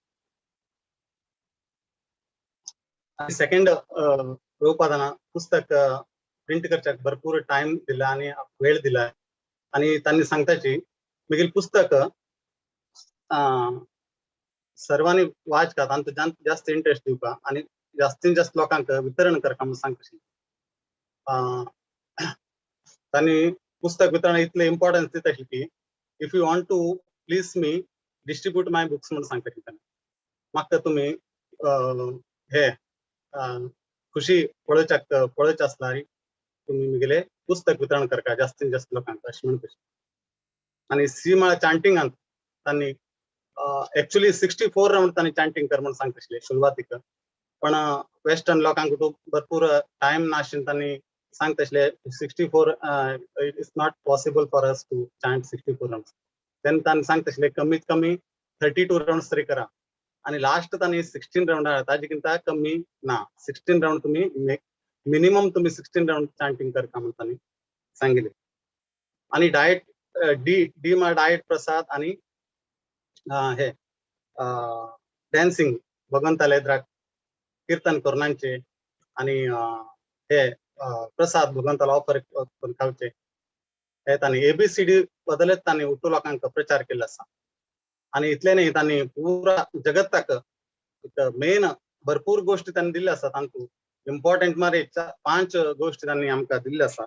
सेकंड प्रभुपादान पुस्तक प्रिंट करच्याक भरपूर टाइम दिला आणि वेळ दिला आणि त्यांनी सांगताची मुगेल पुस्तक सर्वांनी वाचकात आणि जास्त इंटरेस्ट दिवपा आणि जास्तीत जास्त लोकांक वितरण करता म्हणून सांगता. त्यांनी पुस्तक वितरण इतले इम्पॉर्टन्स दिता की if you want to please me distribute my books म्हणून सांगता की म्हाका तुम्ही हे खुशी पळोवचे आसल्यार तुम्ही मुगेले पुस्तक वितरण करता जास्तीत जास्त लोकांक अशें म्हणटा. आणि श्रीमाळ चांटिंगांत त्यांनी एक्चुअली 64 राउंड त्यांनी चांटिंग कर म्हणून सांगता सुरवातीक. पण वेस्टर्न लोकांक तो भरपूर टाइम नाशिल्लो त्यांनी सांगता 64 it's not possible for us to chant 64 rounds. तेन्ना त्यांनी सांगता कमीत कमी 32 राउंड्स तरी करा. आणि लास्ट त्यांनी 16 राउंड ताजेकिंत कमी ना. 16 राउंड तुम्ही मिनिमम तुम्ही 16 राउंड चांटिंग करता म्हणून त्यांनी सांगितले. आणि डायट डी मा डायट प्रसाद आणि हे डॅन्सिंग भगवंताला एद्राक कीर्तन करनांचे आणि हे प्रसाद भगवंताला ऑफर करून खावचे हे त्यांनी ABCD बदलत त्यांनी उठू लोकांक प्रचार केला आसा. आणि इतले न्ही त्यांनी पुरा जगताक मेन भरपूर गोष्टी त्यांनी दिल्ले आसा. तांतूं इम्पॉर्टंट मारे 5 गोष्टी त्यांनी आमकां दिल्ले आसा.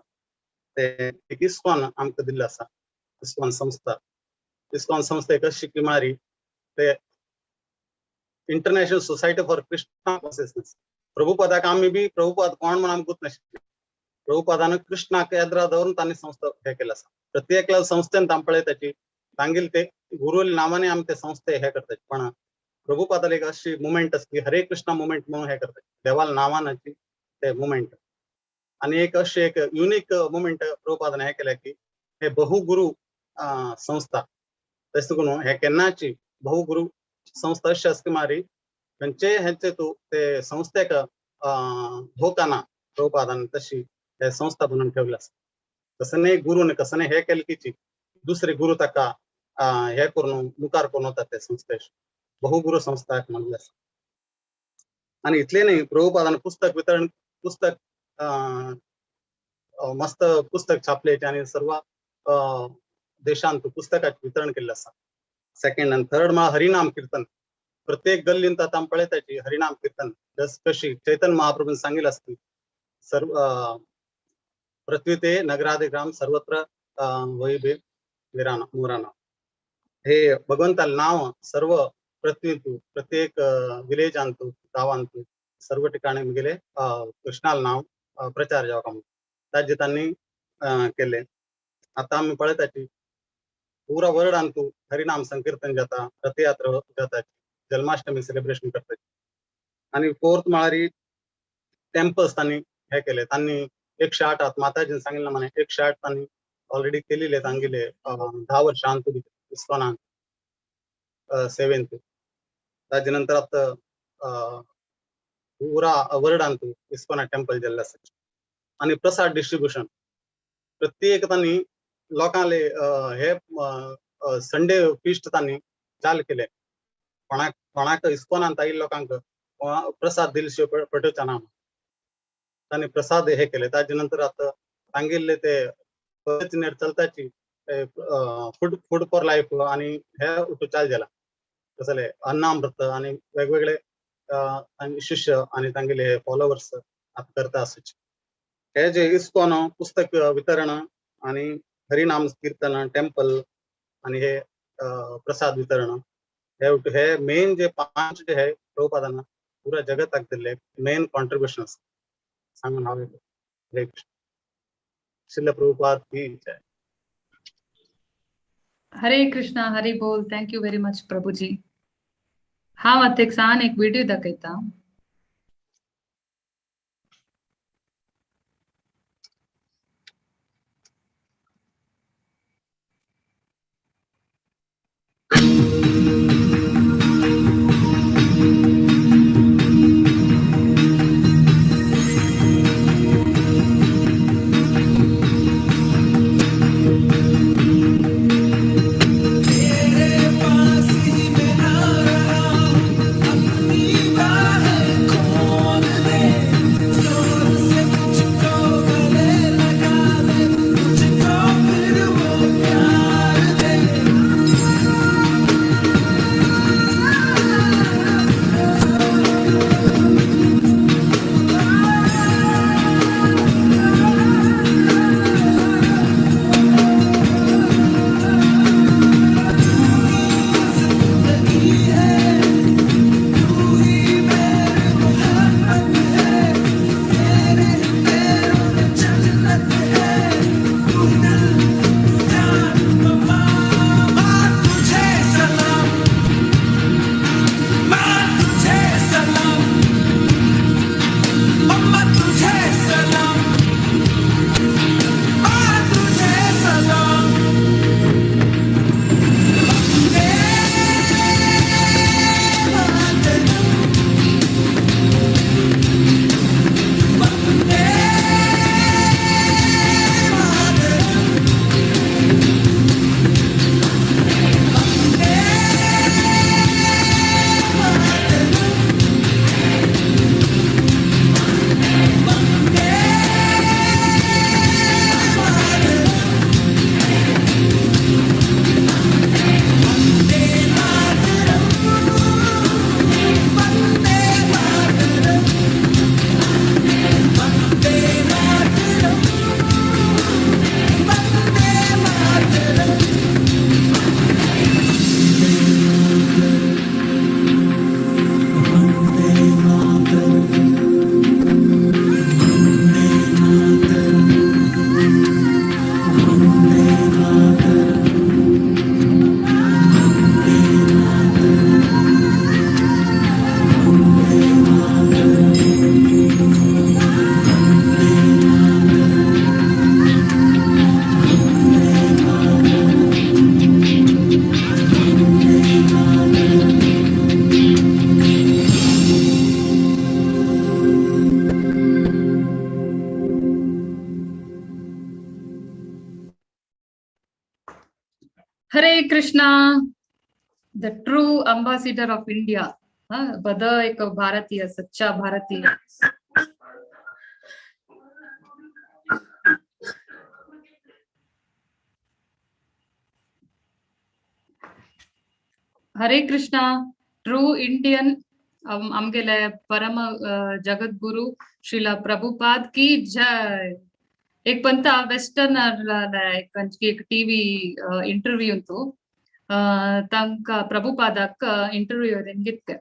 ते इस्कॉन आमकां दिल्ले आसा. इस्कॉन संस्था कशी की मारी ते international society for Krishna consciousness. प्रभुपादाक आमी बी प्रभुपाद कोण म्हणून आमकां नाशिल्लें. प्रभुपादान कृष्णाक येद्रा दवरून तांणी संस्था हे केला आसा. प्रत्येक संस्थेन तां पळयताची तांगेल ते गुरुल नावाने आमी ते संस्थे हे करतात. पण प्रभुपादाल एक अशी मुवमेंट असते हरे कृष्णा मुवमेंट म्हणून हे करतात. देवाल नावानाची ते मुवमेंट. आणि एक अशी एक युनिक मुवमेंट प्रभुपादान हे केल्या की हे बहुगुरु संस्था. तशें करून हे केन्नाची बहुगुरु संस्था अशी आसा की मारी हेंचे तूं ते संस्थेक धोका ना. प्रभुपादान तशी हे संस्था बनवून ठेवली आसा. कसं गुरुने कसं हे केलें की दुसरे गुरु ताका हे करून मुखार करून वतात ते संस्थेश. बहुगुरु संस्था म्हणले आसा. आणि इतले न्ही प्रभुपादान पुस्तक वितरण पुस्तक मस्त पुस्तक छापलेचे आणि सर्व देशांत पुस्तकाचे वितरण केल्लें आसा. सेकंड आणि थर्ड म्हळ्यार हरिनाम कीर्तन. प्रत्येक गल्लींत आतां पळयताची हरिनाम कीर्तन कशी चैतन्य महाप्रभून सांगिल्लें आसता. सर्व पृथ्वी ते नगरादि ग्राम सर्वत्र वैभव विराना मुराना. हे भगवंताल नाव सर्व पृथ्वींतू प्रत्येक विलेजांतू गावांतू सर्व ठिकाणी मुगेले कृष्णाल नाव प्रचार जावका म्हणून ताजे तांणी केले. आता आमी पळयताची पुरा वर्ल्डांतू हरिनाम संकीर्तन जाता, रथयात्रा जाता, जन्माष्टमी सेलिब्रेशन करतात. आणि फोर्थ म्हळ्यार टेम्पल्स तांणी हे केले. तांणी 108 माताजीन सांगिल्लें म्हणे 108 तांणी ऑलरेडी केलेले तांगेले 10 वर्षांतू इस्कॉनान सेवेंत. ताजे नंतर आता पुरा वर्डांत इस्कॉन टेंपल जेल्ले आसा आनी प्रसाद डिस्ट्रीब्यूशन प्रत्येक तांणी लोकांले हे संडे फिस्ट तांणी चाल केले कोणाक इस्कॉनांत आयिल्ल्या लोकांक प्रसाद दिलशे पडोवचे ना तांणी प्रसाद हे केले ताजे नंतर आता तांगेल्ले ते पद्धतीनेर चलताची फूड फॉर लायफ आणि हे चाल जाला कसले अन्नामृत आणि वेगवेगळे शिष्य आणि तांगेले फॉलोवर्स आता करता आसूचे हे जे इस्कॉन पुस्तक वितरण आणि हरिनाम कीर्तन टेंपल आणि हे प्रसाद वितरण हे मेन जे 5 जे है प्रभुपादान पुरा जगताक दिल्ले मेन कॉन्ट्रीब्युशन सांगून हांव हरे कृष्ण श्रील प्रभुपाद की जय हरे कृष्णा हरी बोल थँक यू व्हेरी मच प्रभुजी हांव आतां एक व्हिडिओ दाखयता Hare Krishna the true ambassador of India बद एक भारतीय सच्चा भारतीय हरे कृष्णा ट्रू इंडियन आमगेले परम जगद्गुरु श्रीला प्रभुपाद की जय एक पंता वेस्टर्नर एक टीवी इंटरव्यू तो तांका प्रभुपादाक इंटरव्यू घेतले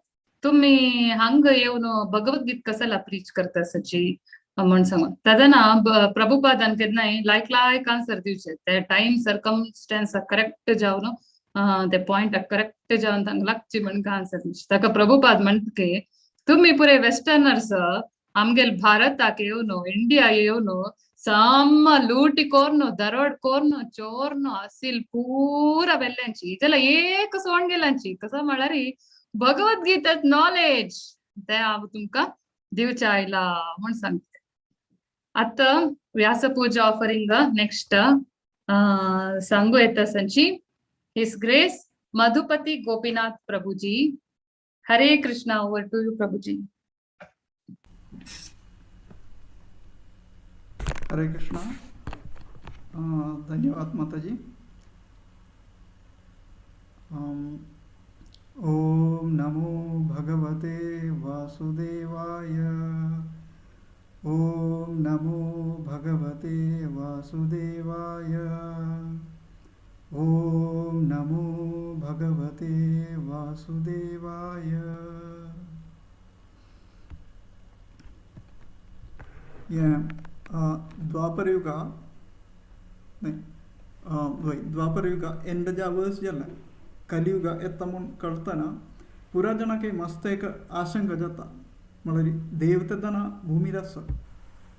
तुम्ही हंग येवन भगवद्गीत कसाला प्रीच करता सची म्हण सांगून ताजना प्रभुपादान केन्नाय लायक आन्सर दिवचे ते टाइम सर्कमस्टेन्स करेक्ट जावन ते पॉइंट करेक्ट जावन तांकां लागची म्हण आन्सर दिवचे ताका प्रभुपाद म्हणके तुम्ही पुरे वेस्टर्नर्स आमगेल भारताक येवन इंडिया येवन साम लूटी कोर्नो दरोड कोर्नो चोर्नो आसिल पूरा वेल्ल्यांची जाल्यार एक सोंड गेल्यांची कसं म्हळ्यार भगवद्गीता नॉलेज ते हांव तुमकां दिवच्या आईला म्हणून सांगते. आता व्यासपूजा ऑफरिंग नेक्स्ट सांगू येता संची हिस ग्रेस मधुपति गोपीनाथ प्रभुजी. हरे कृष्णा. ओवर टू यू प्रभुजी. हरे कृष्णा. धन्यवाद माताजी. ओम नमो भगवते वासुदेवाय. ओम नमो भगवते वासुदेवाय. ओम नमो भगवते वासुदेवाय. द्वापर युगा नाही द्वापर युगा एंड ज्या वर्स जाला कलियुगा येता म्हणून कळताना पुरा जनाके मस्त एक आशंका जाता म्हळ्यार देवतेदना भूमीर आसा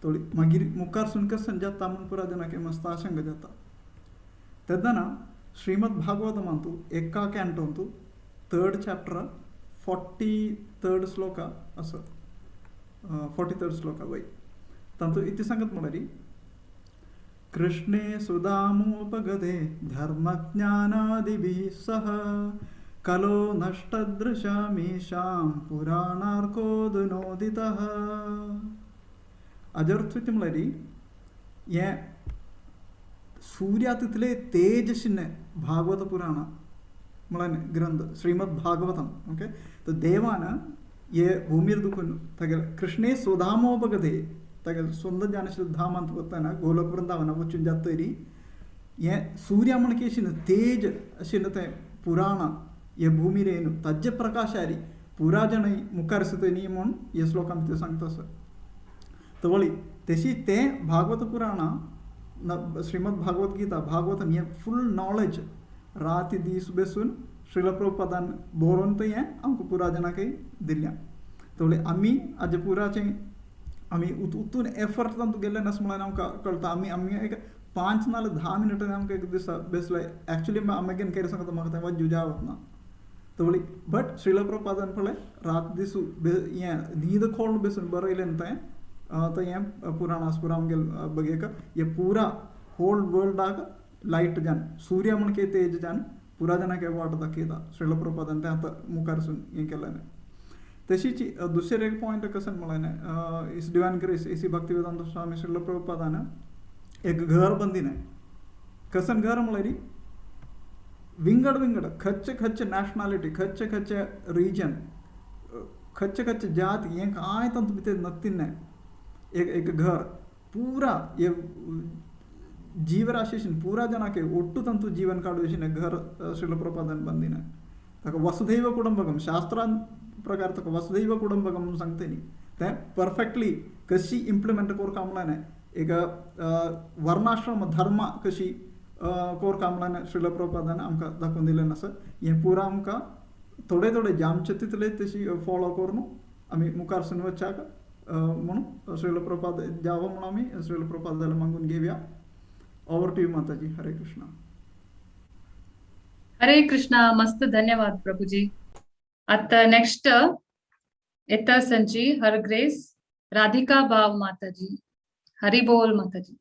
थोडी मागीर मुखार सुन कसन जाता म्हणून पुरा जनाके मस्त आशंका जाता. तेदना श्रीमद भागवतम तू एका कॅन्टोन तू 3rd चॅप्टर 43rd श्लोका असं 43rd श्लोका वय तंतु इति सांगत म्हळ्यार कृष्णे सुदामोपगते धर्मज्ञानादिभिः सह कलो नष्टदृशामीशां पुराणार्कोदुनोदितः. अजर्थ म्हळ्यार हे सूर्यातितले तेजशिने भागवत पुराण म्हळ्यार ग्रंथ श्रीमद भागवतम. ओके तर देवान हे भूमीर दुखून तगेल कृष्णे सुदामोपगते तगेल स्वंद ज्ञानशील धाम ಅಂತ ಗೊತ್ತಾನ ಗೋಲಕ ವೃಂದಾವನ ವಚ್ಚುನ್ ಜಾತ್ತೇರಿ ये सूर्य म्हणकेशिन तेज अशिन ते पुराण ये भूमीरेनु तज्ज प्रकाशारी पुराजन मुखारसते नी म्हणून ये श्लोकांत ते सांगतास. तवळी तशी ते भागवत पुराण श्रीमद भागवत गीता भागवतम हे फुल नॉलेज राती दीस बेसून श्रील प्रभुपादान बोरोन ते हे आमकां पुराजनाकय दिल्या. तवळी आमी आज पुराचे आमी उतून एफर्ट तांतू गेले नस म्हळ्यार आमकां कळटा. आमी एक 5-10 मिनटां आमकां एक दिसा बेसले एक्चुअली आमगेन कितें सांगता म्हाका तें वाजूजा वतना तवळी बट श्रील प्रभुपादान पळय रात दिसू हें न्हीद खोळून बेसून बरयलें तें हें पुराणास पुरा आमगेल बगेक हे पुरा होल वर्ल्डाक लायट जान सूर्य म्हणके तेज जान पुरा जनाक वाट दाखयता श्रील प्रभुपादान तें आतां मुखारसून हें केलें. तशीच दुसरे एक पॉइंट कसन म्हळ्यार इस डिवाइन ग्रेस इसी भक्तिवेदांत स्वामी श्रील प्रभुपादान एक घर बंदिलें. कसन घर म्हळ्यार विंगड विंगड खच्चे खच्चे नॅशनॅलिटी खच्चे खच्चे रिजन खच्चे खच्चे जात हें कांय तांतू भितर नत्तिन्ने एक घर पूरा ये जीवराशिन पूरा जनाके ಒಟ್ಟು ತಂತು जीवन काडूशिन घर श्रील प्रभुपादान बंदिलें. ताका वसुधैव कुटुंबकम शास्त्रां प्रकार ताका वसुधैव कुटुंबकम म्हणून सांगता न्ही तें परफेक्टली कशी इम्प्लिमेंट करता म्हळ्यार एक वर्णाश्रम धर्म कशी करता म्हळ्यार श्रील प्रभुपादान आमकां दाखोवन दिलें आसा. हें पुरा आमकां थोडे थोडे जामचे तितले तशी फॉलो करून आमी मुखार सुन वचाक म्हणून श्रील प्रभुपाद जावं म्हणून आमी श्रील प्रभुपादाला मागून घेवया. ओवर टू यू माताजी. हरे कृष्णा. हरे कृष्णा. मस्त धन्यवाद प्रभुजी. आता नेक्स्ट येता संची हर ग्रेस राधिका भाव माताजी. हरि बोल माताजी.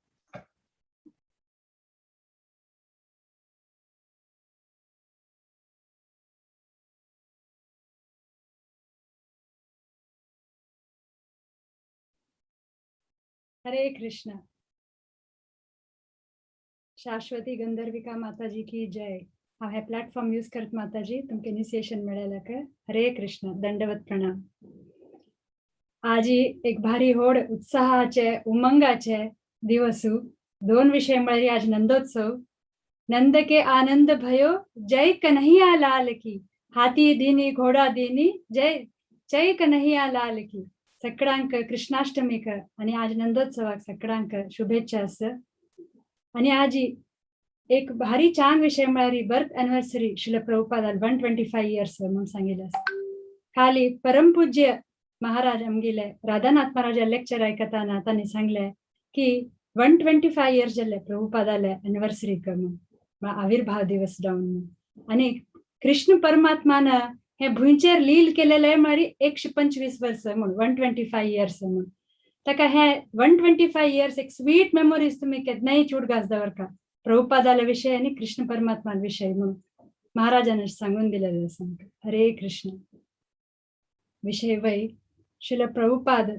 हरे कृष्णा. शाश्वती गंधर्विका माताजी की जय. हांव हे प्लॅटफॉर्म यूज करता माताजी तुमकां इनिशिएशन मेळ्ळें. हरे कृष्ण. दंडवत प्रणाम. आज एक भारी होड उत्साहाचे उमंगाचे दिवसू 2 विषय म्हळ्यार आज नंदोत्सव. नंद के आनंद भयो जय कन्हैया लाल की. हाती दिनी घोडा दिनी जय जय कन्हैया लाल की. सगळ्यांक कृष्णाष्टमीक आणि आज नंदोत्सवाक सगळ्यांक शुभेच्छा आसा. आणि आज एक भारी छान विषय म्हळ्यार बर्थ एनिवर्सरी श्रील प्रभुपादान 125 इयर्स म्हणून सांगिल्लें आसा. खाली परमपूज्य महाराज आमगेले राधानाथ महाराजा लेक्चर आयकताना तांणी सांगले की 125 इयर्स जाले प्रभुपादाले एनिवर्सरीक म्हणून आविर्भाव दिवस जावन. आणि कृष्ण परमात्मान हे भुंयचेर लील केलेले मारी 125 वर्ष म्हणून 125 इयर्स म्हणून ताका हे 125 इयर्स एक स्वीट मेमोरीज तुम्ही केन्नाय चुडगास दवरका प्रभुपादाले विषय आणि कृष्ण परमात्मा विषय म्हणून महाराजांनी सांगून दिलेले आसा. हरे कृष्ण. विषय वय शिल प्रभुपाद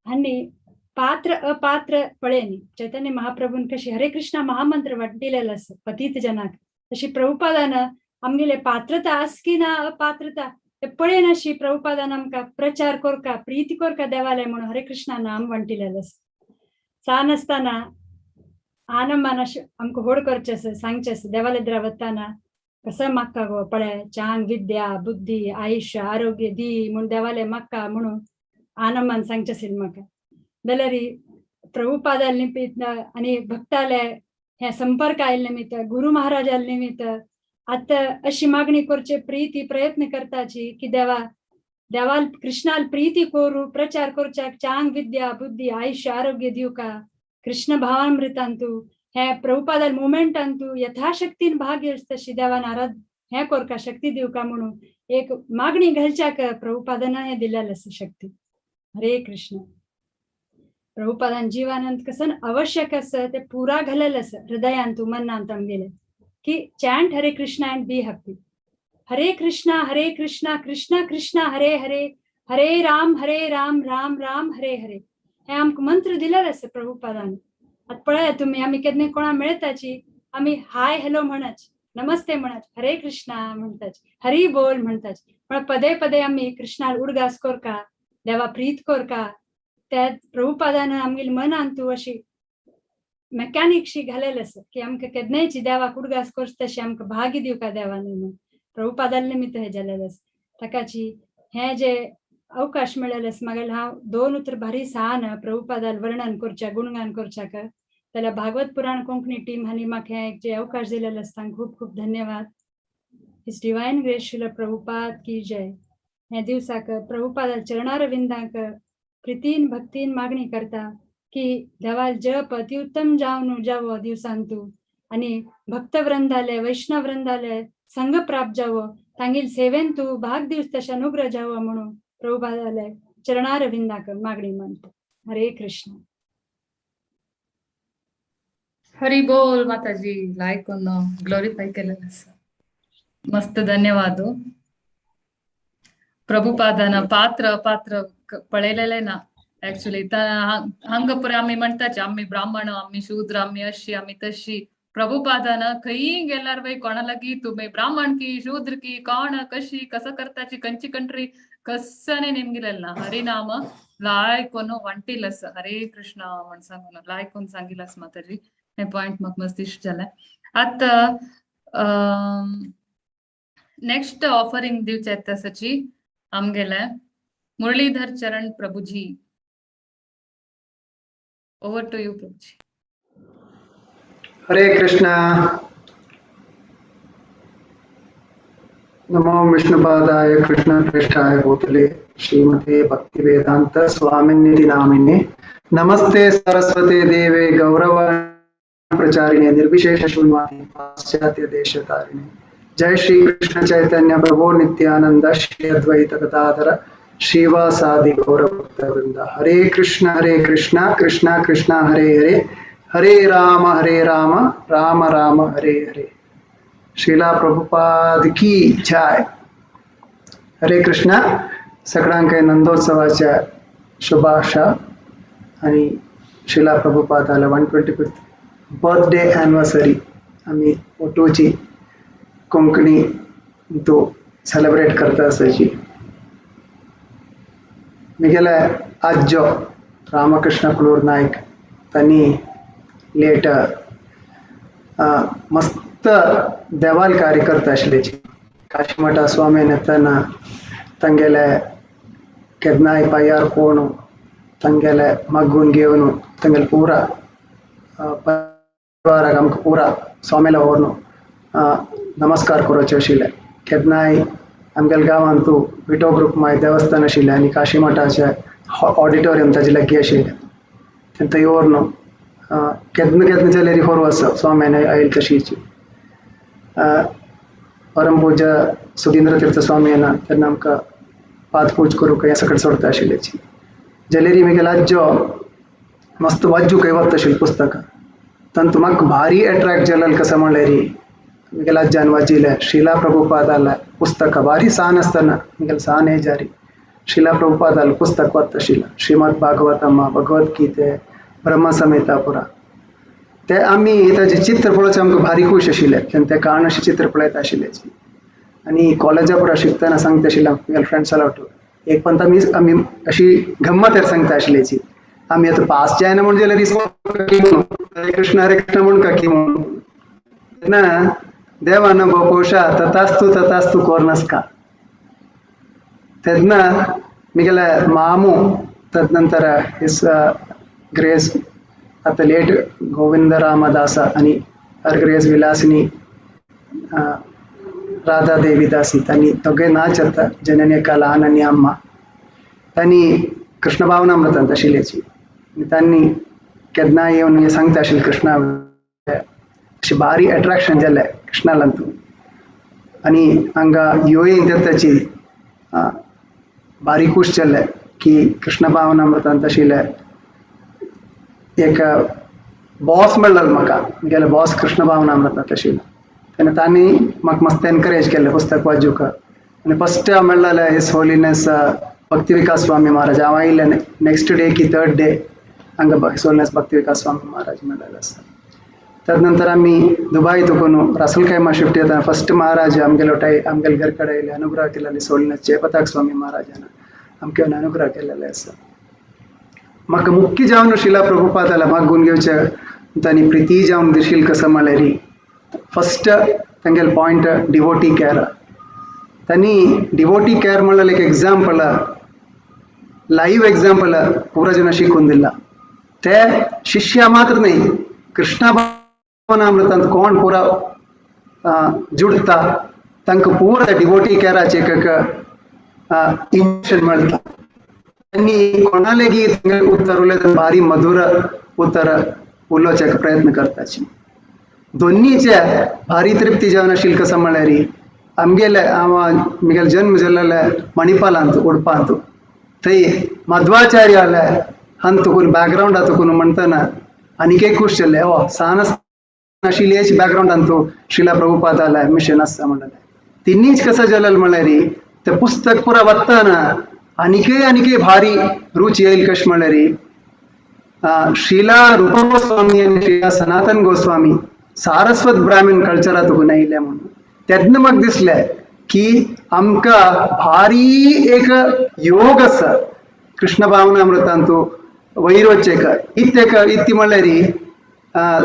हांणी पात्र अपात्र पळयनी चैतन्य महाप्रभून कशी हरे कृष्णा महामंत्र वाटिलेलो आसा पतीत जनाक तशी प्रभुपादान आमगेले पात्रता आसकी ना अपात्रता ते पळयन अशी प्रभुपादान आमकां प्रचार कोरका प्रीती कोरका देवालय म्हणून हरे कृष्णा नाम वाटिलेलो आसा. सान आसतना आनमान आमकां होड करचें आसा सांगचें आसा देवालय वतना कसं मागता गो पळय चांग विद्या बुद्धी आयुष्य आरोग्य दी म्हूण देवालय मागता म्हणून आनमान सांगचें आशिल्लें म्हाका. जाल्यार प्रभुपादाल निमित्त आनी भक्ताले हे संपर्क आयले निमित्त गुरु महाराजाल निमित्त आता अशी मागणी करचे प्रीती प्रयत्न करताची की देवाल कृष्णाल प्रीती कोरू प्रचार करच्याक चांग विद्या बुद्धी आयुष्य आरोग्य दिवका कृष्ण भावामृतांतू हे प्रभुपादाल मुमेंटान तू यथाशक्तीन भाग घेस तशी देवान आराध हे कोरका शक्ती दिवका म्हणून एक मागणी घालच्याक प्रभुपादान हे दिलेलं आसा शक्ती. हरे कृष्ण. प्रभुपादान जीवानंद कसन आवश्यक असं ते पुरा घालेलं असं हृदयांत मनांत आमगेले की चॅन्ट हरे कृष्णा अँड बी हॅपी. हरे कृष्णा कृष्णा कृष्णा हरे हरे हरे राम राम राम हरे हरे हे आमकां मंत्र दिलेलं असं प्रभुपादान. आता पळया तुम्ही आम्ही केन्ना कोणा मेळटाची आम्ही हाय हॅलो म्हणच नमस्ते म्हणच हरे कृष्णा म्हणटाच हरी बोल म्हणटाच पण पदे पदे आम्ही कृष्णाल उडगास कोरका देवा प्रीत कोरका त्या प्रभुपादान आमगेली मनांत तू अशी मेकॅनिकशी घालेलं असं की आमकां केन्नायची देवाक उडगास करच तशी आमकां भागी दिवका देवान म्हणून प्रभुपादाल निमित्त हे जालेलें आसा. ताकाची हे जे अवकाश मेळ्ळेलो आसा म्हागेले हांव 2 उतर भारी सान प्रभुपादाल वर्णन करच्या गुणगान करच्याक जाल्यार भागवत पुराण कोंकणी टीम हांणी म्हाका हे जे अवकाश दिलेलो आसा तांकां खूब खूब धन्यवाद. His divine grace Srila Prabhupada की जय. हे दिवसाक प्रभुपादाल चरणारविंदाक प्रितीन भक्तीन मागणी करता की देवाल जप अतिउत्तम जावन जावो दिवसांतू आणि भक्तवृंदाले वैष्णववृंदाले संघ प्राप्त जावो तांगेल सेवेन तू भाग दिवस तशा अनुग्रह जावो म्हणून प्रभुपादाले चरणारविंदाक मागणी मानता. हरे कृष्ण. हरी बोल माताजी. लायकून ग्लोरिफाय केलेलं आसा. मस्त धन्यवाद. प्रभुपादान पात्र अपात्र पळयलेले ना ऍक्च्युली हांगा पळय आमी म्हणटाचे आमी ब्राह्मण आमी शूद्र आमी अशी आमी तशी. प्रभुपादान खंयी गेल्यार वय कोणा लागीं तुमी ब्राह्मण की शूद्र की कोण कशी कसं करताची खंयची कंट्री कसने नेमगिलेलं ना. हरिनाम लायकून वांटिल आसा. हरे कृष्ण म्हण सांगून लायकून सांगिल आसा माताजी. हे पॉइंट म्हाका मस्त इश्ट जालें. आतां नेक्स्ट ऑफरिंग दिवचे आसाची आमगेले मुरलीधर चरण प्रभुजी. ओवर टू यू प्रभुजी. हरे कृष्णा. नमो विष्णुपादाय कृष्ण प्रेष्ठाय भूतले श्रीमते भक्तिवेदांत स्वामिनिधि नामिने नमस्ते सरस्वते देवे गौरवाणी प्रचारिणे निर्विशेष शून्यवादी पाश्चात्य देशतारिणे. जय श्री कृष्ण चैतन्य प्रभु नित्यानंद श्री अद्वैत गदाधर श्रीवासादि गौर भक्तवृंद. हरे कृष्ण कृष्णा कृष्णा हरे हरे हरे राम राम राम हरे हरे. श्रीला प्रभुपाद की जय. हरे कृष्णा. सगळ्यांक नंदोत्सवाच्या शुभाशा आणि श्रीला प्रभुपादाला 125th बर्थडे एनिवर्सरी आम्ही ओटोची कोंकणी तो सेलिब्रेट करता आसाची. मिगेले आज्जो रामकृष्ण कुलूर नायक तांणी लेट मस्त देवाल कार्यकर्ता आशिल्लेची. काशीमठा स्वामीन येतना तांगेले केदनाय पायार कोण तांगेले मागून घेवन तांगेले पुरा परिवाराक आमकां पुरा स्वामीला व्हरून नमस्कार करचे आशिल्ले. केदनाय आमगेल्या गांवांत तूं विटो ग्रूप माय देवस्थान आशिल्लें आनी काशीमठाचे ऑडिटोरियम ताजे लागीं आशिल्लें. थंय व्हरून केदना जाल्यार खोर वच स्वाम्यान आयल तशीच. परम पूज्य सुधींद्र तीर्थ स्वामी यांना त्यांना आमकां पादपूज करूंक हें सकट सोडता आशिल्ल्याची जाल्यार म्हगेलो आज्जो मस्त वाजूक वता आशिल्ली पुस्तकां तातूंत म्हाका भारी अट्रॅक्ट जालें कशें म्हणल्यार म्हगेल्या आज्जान वाजिल्लें शिला प्रभुपादालें पुस्तकां भारी सान आसतना म्हगेलें सान हे जारी शिला प्रभुपादालें पुस्तक वता आशिल्लें श्रीमद भागवतम भगवद्गीते ब्रह्मसंहिता पुरा ते आमी ताजें चित्र पळोवचें आमकां भारी खूश आशिल्लें तेन्ना ते काण अशें चित्र पळयता आशिल्लें आनी कॉलेजा पुरा शिकतना सांगता आशिल्लें म्हगेल्या फ्रेंड्स लावटू एक पंत आमी अशी गम्मत सांगता आशिल्लीची आमी आतां पास जायना म्हण जाल्यार हरे कृष्ण म्हण काकी म्हणून तेन्ना देवान पळोवशा तथास्तू कोरनासका तेन्ना म्हगेले मामू तदनंतर हिस ग्रेस आतां लेट गोविंद रामदास आनी हर ग्रेस विलासिनी राधा देवीदासी तांणी दोगे नाच येता जननी कला आनी अम्मा तांणी कृष्ण भावनामृतांत आशिल्ल्याची तांणी केन्नाय येवन हे सांगता आशिल्ले कृष्णा अशें भारी अट्रॅक्शन जालें कृष्णालांतून आनी हांगा योयेन तेताची भारी खूश जालें की कृष्ण भावनामृतांत आशिल्ले एक बॉस मेळ्ळो म्हाका म्हगेलो बॉस कृष्ण भावनामृतांत आशिल्लो तेन्ना तांणी म्हाका मस्त एनकरेज केलें पुस्तक वाचूंक आनी फस्ट हांव मेळ्ळें हिज होलिनेस भक्ती विकास स्वामी महाराज हांव आयिल्लें नेक्स्ट डे की थर्ड डे हांगा हिज होलिनेस भक्ती विकास स्वामी महाराज मेळ्ळेले आसा तदनंतर आमी दुबय तुकून रासल खैमा शिफ्ट येतना फस्ट महाराज आमगेले घर कडेन आयले अनुग्रह केलेले हिज होलिनेस जयपताक स्वामी महाराजान आमकां अनुग्रह केलेले आसा म्हाका मुख्य जावन शिला प्रभुपादाला भाग घेवन घेवचें तांणी प्रिती जावन दिशील कसं म्हळ्यार फस्ट तांगेले पॉयंट डिवोटी केअर तांणी डिवोटी केअर म्हणल्यार एक एग्जाम्पल लाईव्ह एग्जाम्पल पूरा जन शिकून दिला ते शिष्या मात्र न्ही कृष्णा भावनामृतांत कोण पुरा जुडता तांकां पुरा डिवोटी केअराचे एक इंजेक्शन मेळटा तांणी कोणा लेगीत उत्तर उलयतना भारी मधुर उत्तर उलोवच्याक प्रयत्न करताची दोनीचे भारी तृप्ती जावन आशिल्ली कसं म्हळ्यार आमगेले म्हगेलो जन्म जाल्ले मणिपालांत उडपांत थंय मध्वाचार्य आले हातून बॅकग्रावंड हातून म्हणटना आनीक एक खूश जाल्ले सान आशिल्ली हेच बॅकग्रावंडान तूं शिला प्रभुपाद आले मिशन आसता म्हणलें तिनीच कसं जालें म्हळ्यार ते पुस्तक पुरा वाचतना आनीकय भारी रुची येईल कशें म्हळ्यार शिला रूप गोस्वामी आनी शिला सनातन गोस्वामी सारस्वत ब्राह्मण कल्चरातून आयिल्ले म्हणून तेन्ना म्हाका दिसलें की आमकां भारी एक योग आसा कृष्ण भावनामृतांत वयर वचचेक इत्ती म्हळ्यार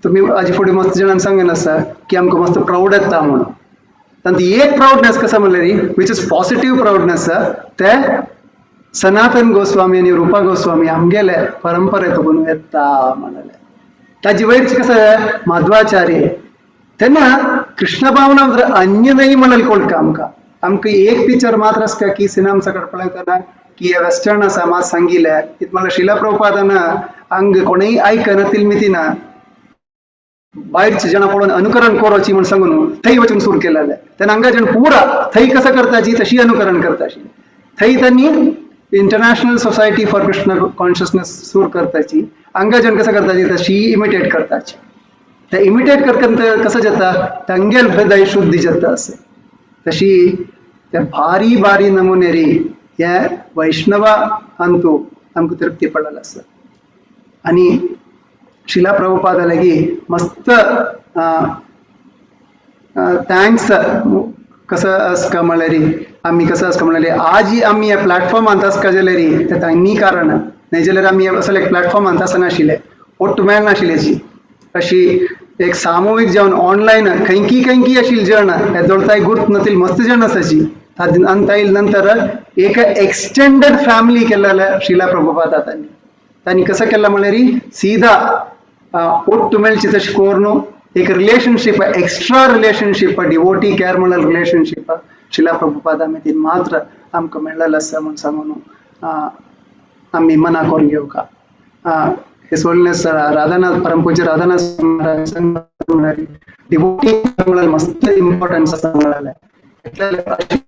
तुमी हाजे फुडें मस्त जाणांक सांगन आसा की आमकां मस्त प्राउड येता म्हणून तांत एक प्राउडनेस कसं म्हळ्यार विच इज पॉजिटीव प्राउडनेस ते सनातन गोस्वामी आनी रूपा गोस्वामी आमगेले परंपरेतून येता म्हणलें ताजे वयर कसं माधवाचार्य तेन्ना कृष्ण भावना अन्य नाही म्हणाल कळटा आमकां एक पिक्चर मात्र आसता की सिनेमा सकट पळयतना की हे वेस्टर्न समाज सांगिल्ले म्हळ्यार शिला प्रभुपादान हांगा कोणीय आयकना तिलमितीना भायरचे जाणां पळोवन अनुकरण करची म्हण सांगून थंय वचून सुरू केलेले तेन्ना हांगा जण पुरा थंय कसं करताची तशी अनुकरण करताची थंय त्यांनी international society for Krishna consciousness सुरू करताची हांगा जण कसं करताची तशी इमिटेट करताची ते इमिटेट करता कसं जाता तांगेल हृदय शुद्धी जाता असे तशी त्या भारी भारी नमुनेरी हे वैष्णवा अंतू आमकां तृप्ती पडलेलो आसा आनी शिला प्रभुपादा लागीं मस्त थँक्स कसं आसका म्हळ्यार आमी कसं आसका म्हळ्यार आज आमी ह्या प्लॅटफॉर्मांत आसका जाल्यार ते तांणी कारण न्हय जाल्यार आमी असले प्लॅटफॉर्मांत आसनाशिल्ले ओट्ट मेळनाशिल्लेची अशी एक सामुहीक जावन ऑनलायन खंयकी आशिल्ली जण हे दोळताय गुर्त नतील मस्त जण आसाची अंत आयिल्ले नंतर एक एक्सटेंडेड फॅमिली केलेले शिला प्रभुपादा तांणी कसं केला म्हळ्यार सीधा ओट्ट मेळची तशी कोरून एक relationship extra relationship devotee care म्हणल्यार रिलेशनशीप शिला प्रभुपादा मदीं मात्र आमकां मेळ्ळेलें आसा म्हूण सांगून आमी मना करून घेवका His Holiness राधानाथ परमपूज्य राधानाथ महाराज डिवोटी म्हळ्यार मस्त इम्पॉर्टन्स आसा म्हळ्यार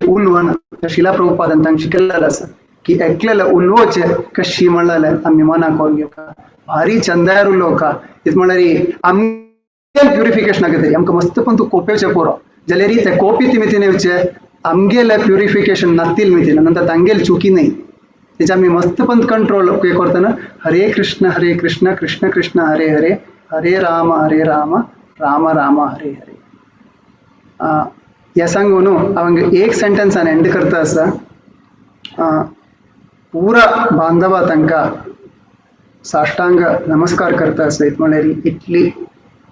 उलवन शिला प्रभुपादान तांकां शिकयलेलें आसा की एकलेले उलोवचे कशी म्हणलेले आमी मनाक कोण घेवका भारी चंद्यार उलोवका इत म्हळ्यार आमगे प्युरिफिकेशना खातीर आमकां मस्त पण तूं कोपेवचें पुरो जाल्यार ते कोपी मितीन येवचे आमगेले प्युरिफिकेशन नातील मितीन नंतर तांगेल चुकी नाही तेचे आमी मस्त पण कंट्रोल करतना हरे कृष्ण कृष्ण कृष्ण हरे हरे हरे राम राम राम हरे हरे हे सांगून हांवें एक सेंटेन्सान एंड करता आसा पूरा बांधवा तांकां साष्टांग नमस्कार करता आसा म्हळ्यार इतली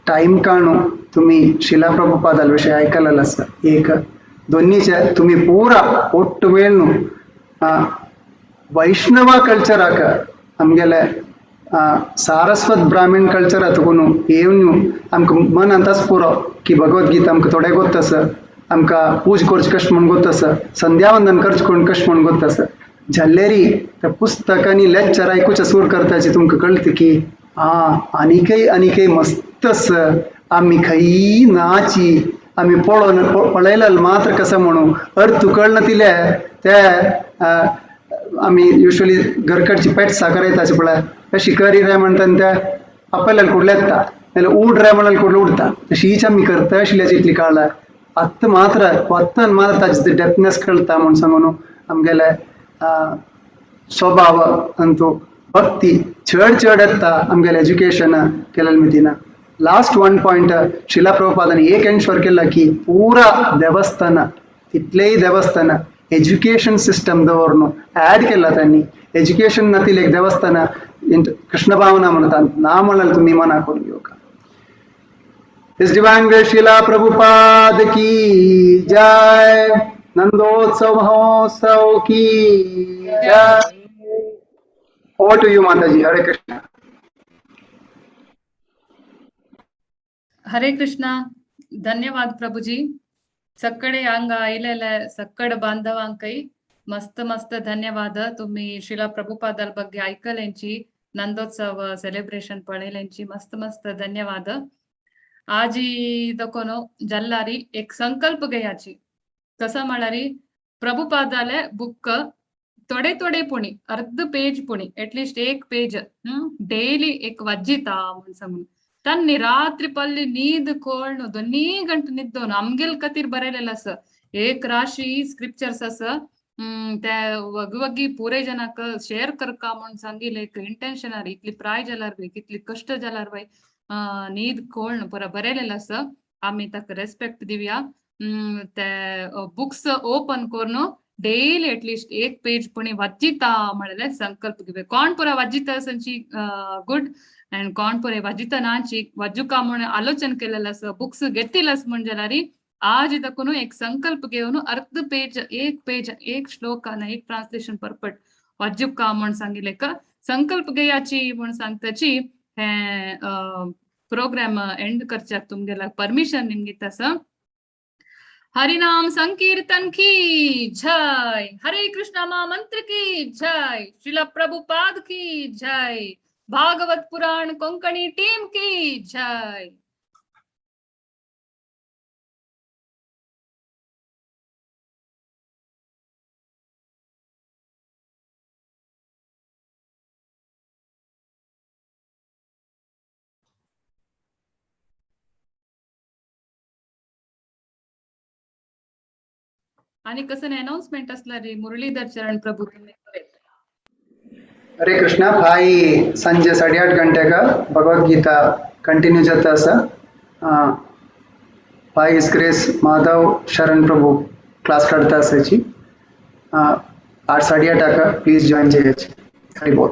टायम काणू तुमी शिला प्रभुपादाल विशय आयकलेलो आसा एक दोनीचे तुमी पूरा ಒಟ್ಟು वेळ वैष्णव कल्चराक आमगेले सारस्वत ब्राह्मण कल्चर तकून येवन आमकां मन आतांच पुरो की भगवद्गीता आमकां थोडे गोत आसा आमकां पूज करचे कशें म्हूण गोत आसा संध्यावंदन करचे कशें म्हूण गोत आसा जाल्लेरी त्या पुस्तकांनी लेक्चर आयकुचे सूर करताचे तुमकां कळटा की आनीकय मस्त आसा आमी खंयी नाची आमी पळयलें मात्र कसं म्हणू अर्थ कळना तिले ते आमी युजली घरकडची पेट साकर येताचे पळय तशी करी रे म्हणटा त्या आपल्याला कुडले येता नाल्यार उड रे म्हणाल कुडले उडता तशीच आमी करता आशिल्ल्याची इतली कळ्ळा आत्ता मात्र वत्तन मात्र ताची डेप्थनेस कळटा म्हूण सांगून आमगेले स्वभाव अंतू भक्ती चड येता आमगेले एज्युकेशन केलेले मितीन लास्ट वन पॉइंट शिला प्रभुपादान एक एन्श्योर केला की पूरा देवस्थान तितलेय देवस्थान एज्युकेशन सिस्टम दवरून ऍड केला त्यांनी एज्युकेशन नातील एक देवस्थान कृष्ण भावना म्हणतात ना म्हणाल तुम्ही मना करून घेवका इस डिवाइन ग्रेस शिला प्रभुपाद की जय नंदोत्सव महोत्सव की जय ओवर टू यू माताजी हरे कृष्ण हरे कृष्ण धन्यवाद प्रभुजी सकडे हांगा आयलेले सकड बांधवांकय मस्त मस्त धन्यवाद तुम्ही शिला प्रभुपादाल ಬಗ್ಗೆ आयकलेंची नंदोत्सव सेलिब्रेशन पळयलेंची मस्त मस्त धन्यवाद आजी दकोनो जल्लारी एक संकल्प घेयाची कसं म्हळ्यारी प्रभुपादाले बुक थोडे थोडे पुणी अर्ध पेज पुणी एटलीस्ट एक पेज डेली एक वज्जिता म्हणून सांगून तन्नी रात्रि पल्ली नींद कोळ्नु 2 गंटे निद्दोन आमगेल कतीर बरयलेलं असं एक राशी स्क्रिप्चर्स असं ते वगवगी पुरे जनाक शेअर करका म्हणून सांगिले एक इंटेन्शन आरी इतली प्राय जाल्यार बाय कितली कष्ट जाल्यार बाय नीद कोळ्नु पुरा बरयलेलं असं आम्ही ताका रेस्पेक्ट दिवया ते बुक्स ओपन करून डेली एटलीस्ट एक पेज पुणी वज्जिता म्हळ्यार संकल्प घेवे कोण पुरा वज्जिता संची गुड and कोणपुरे वजिता नाची वजुका म्हणून आलोचन केलेलं असं बुक्स घेतलीलच म्हण जाल्यार आज तकून एक संकल्प घेऊन अर्ध पेज एक श्लोक आणि एक ट्रान्सलेशन परपट वजुका म्हणून सांगिले का संकल्प घेयाची म्हणून सांगताची हे प्रोग्राम एंड करच्याक तुमगेला परमिशन निमगे तसं हरिनाम संकीर्तन की जय हरे कृष्ण महामंत्र की जय श्रीला प्रभुपाद की जय भागवत पुराण कोंकणी टीम की जय। आणि कसं अनाउन्समेंट असला रे मुरलीधर चरण प्रभू हरे कृष्णा भाई संजय 8:30 गंटे का भगवद गीता कंटिन्यू जाता सा भाई इस ग्रेस माधव शरण प्रभु क्लास करता असाची 8:30 का प्लीज जॉइन చేయొచ్చు हरि बोल।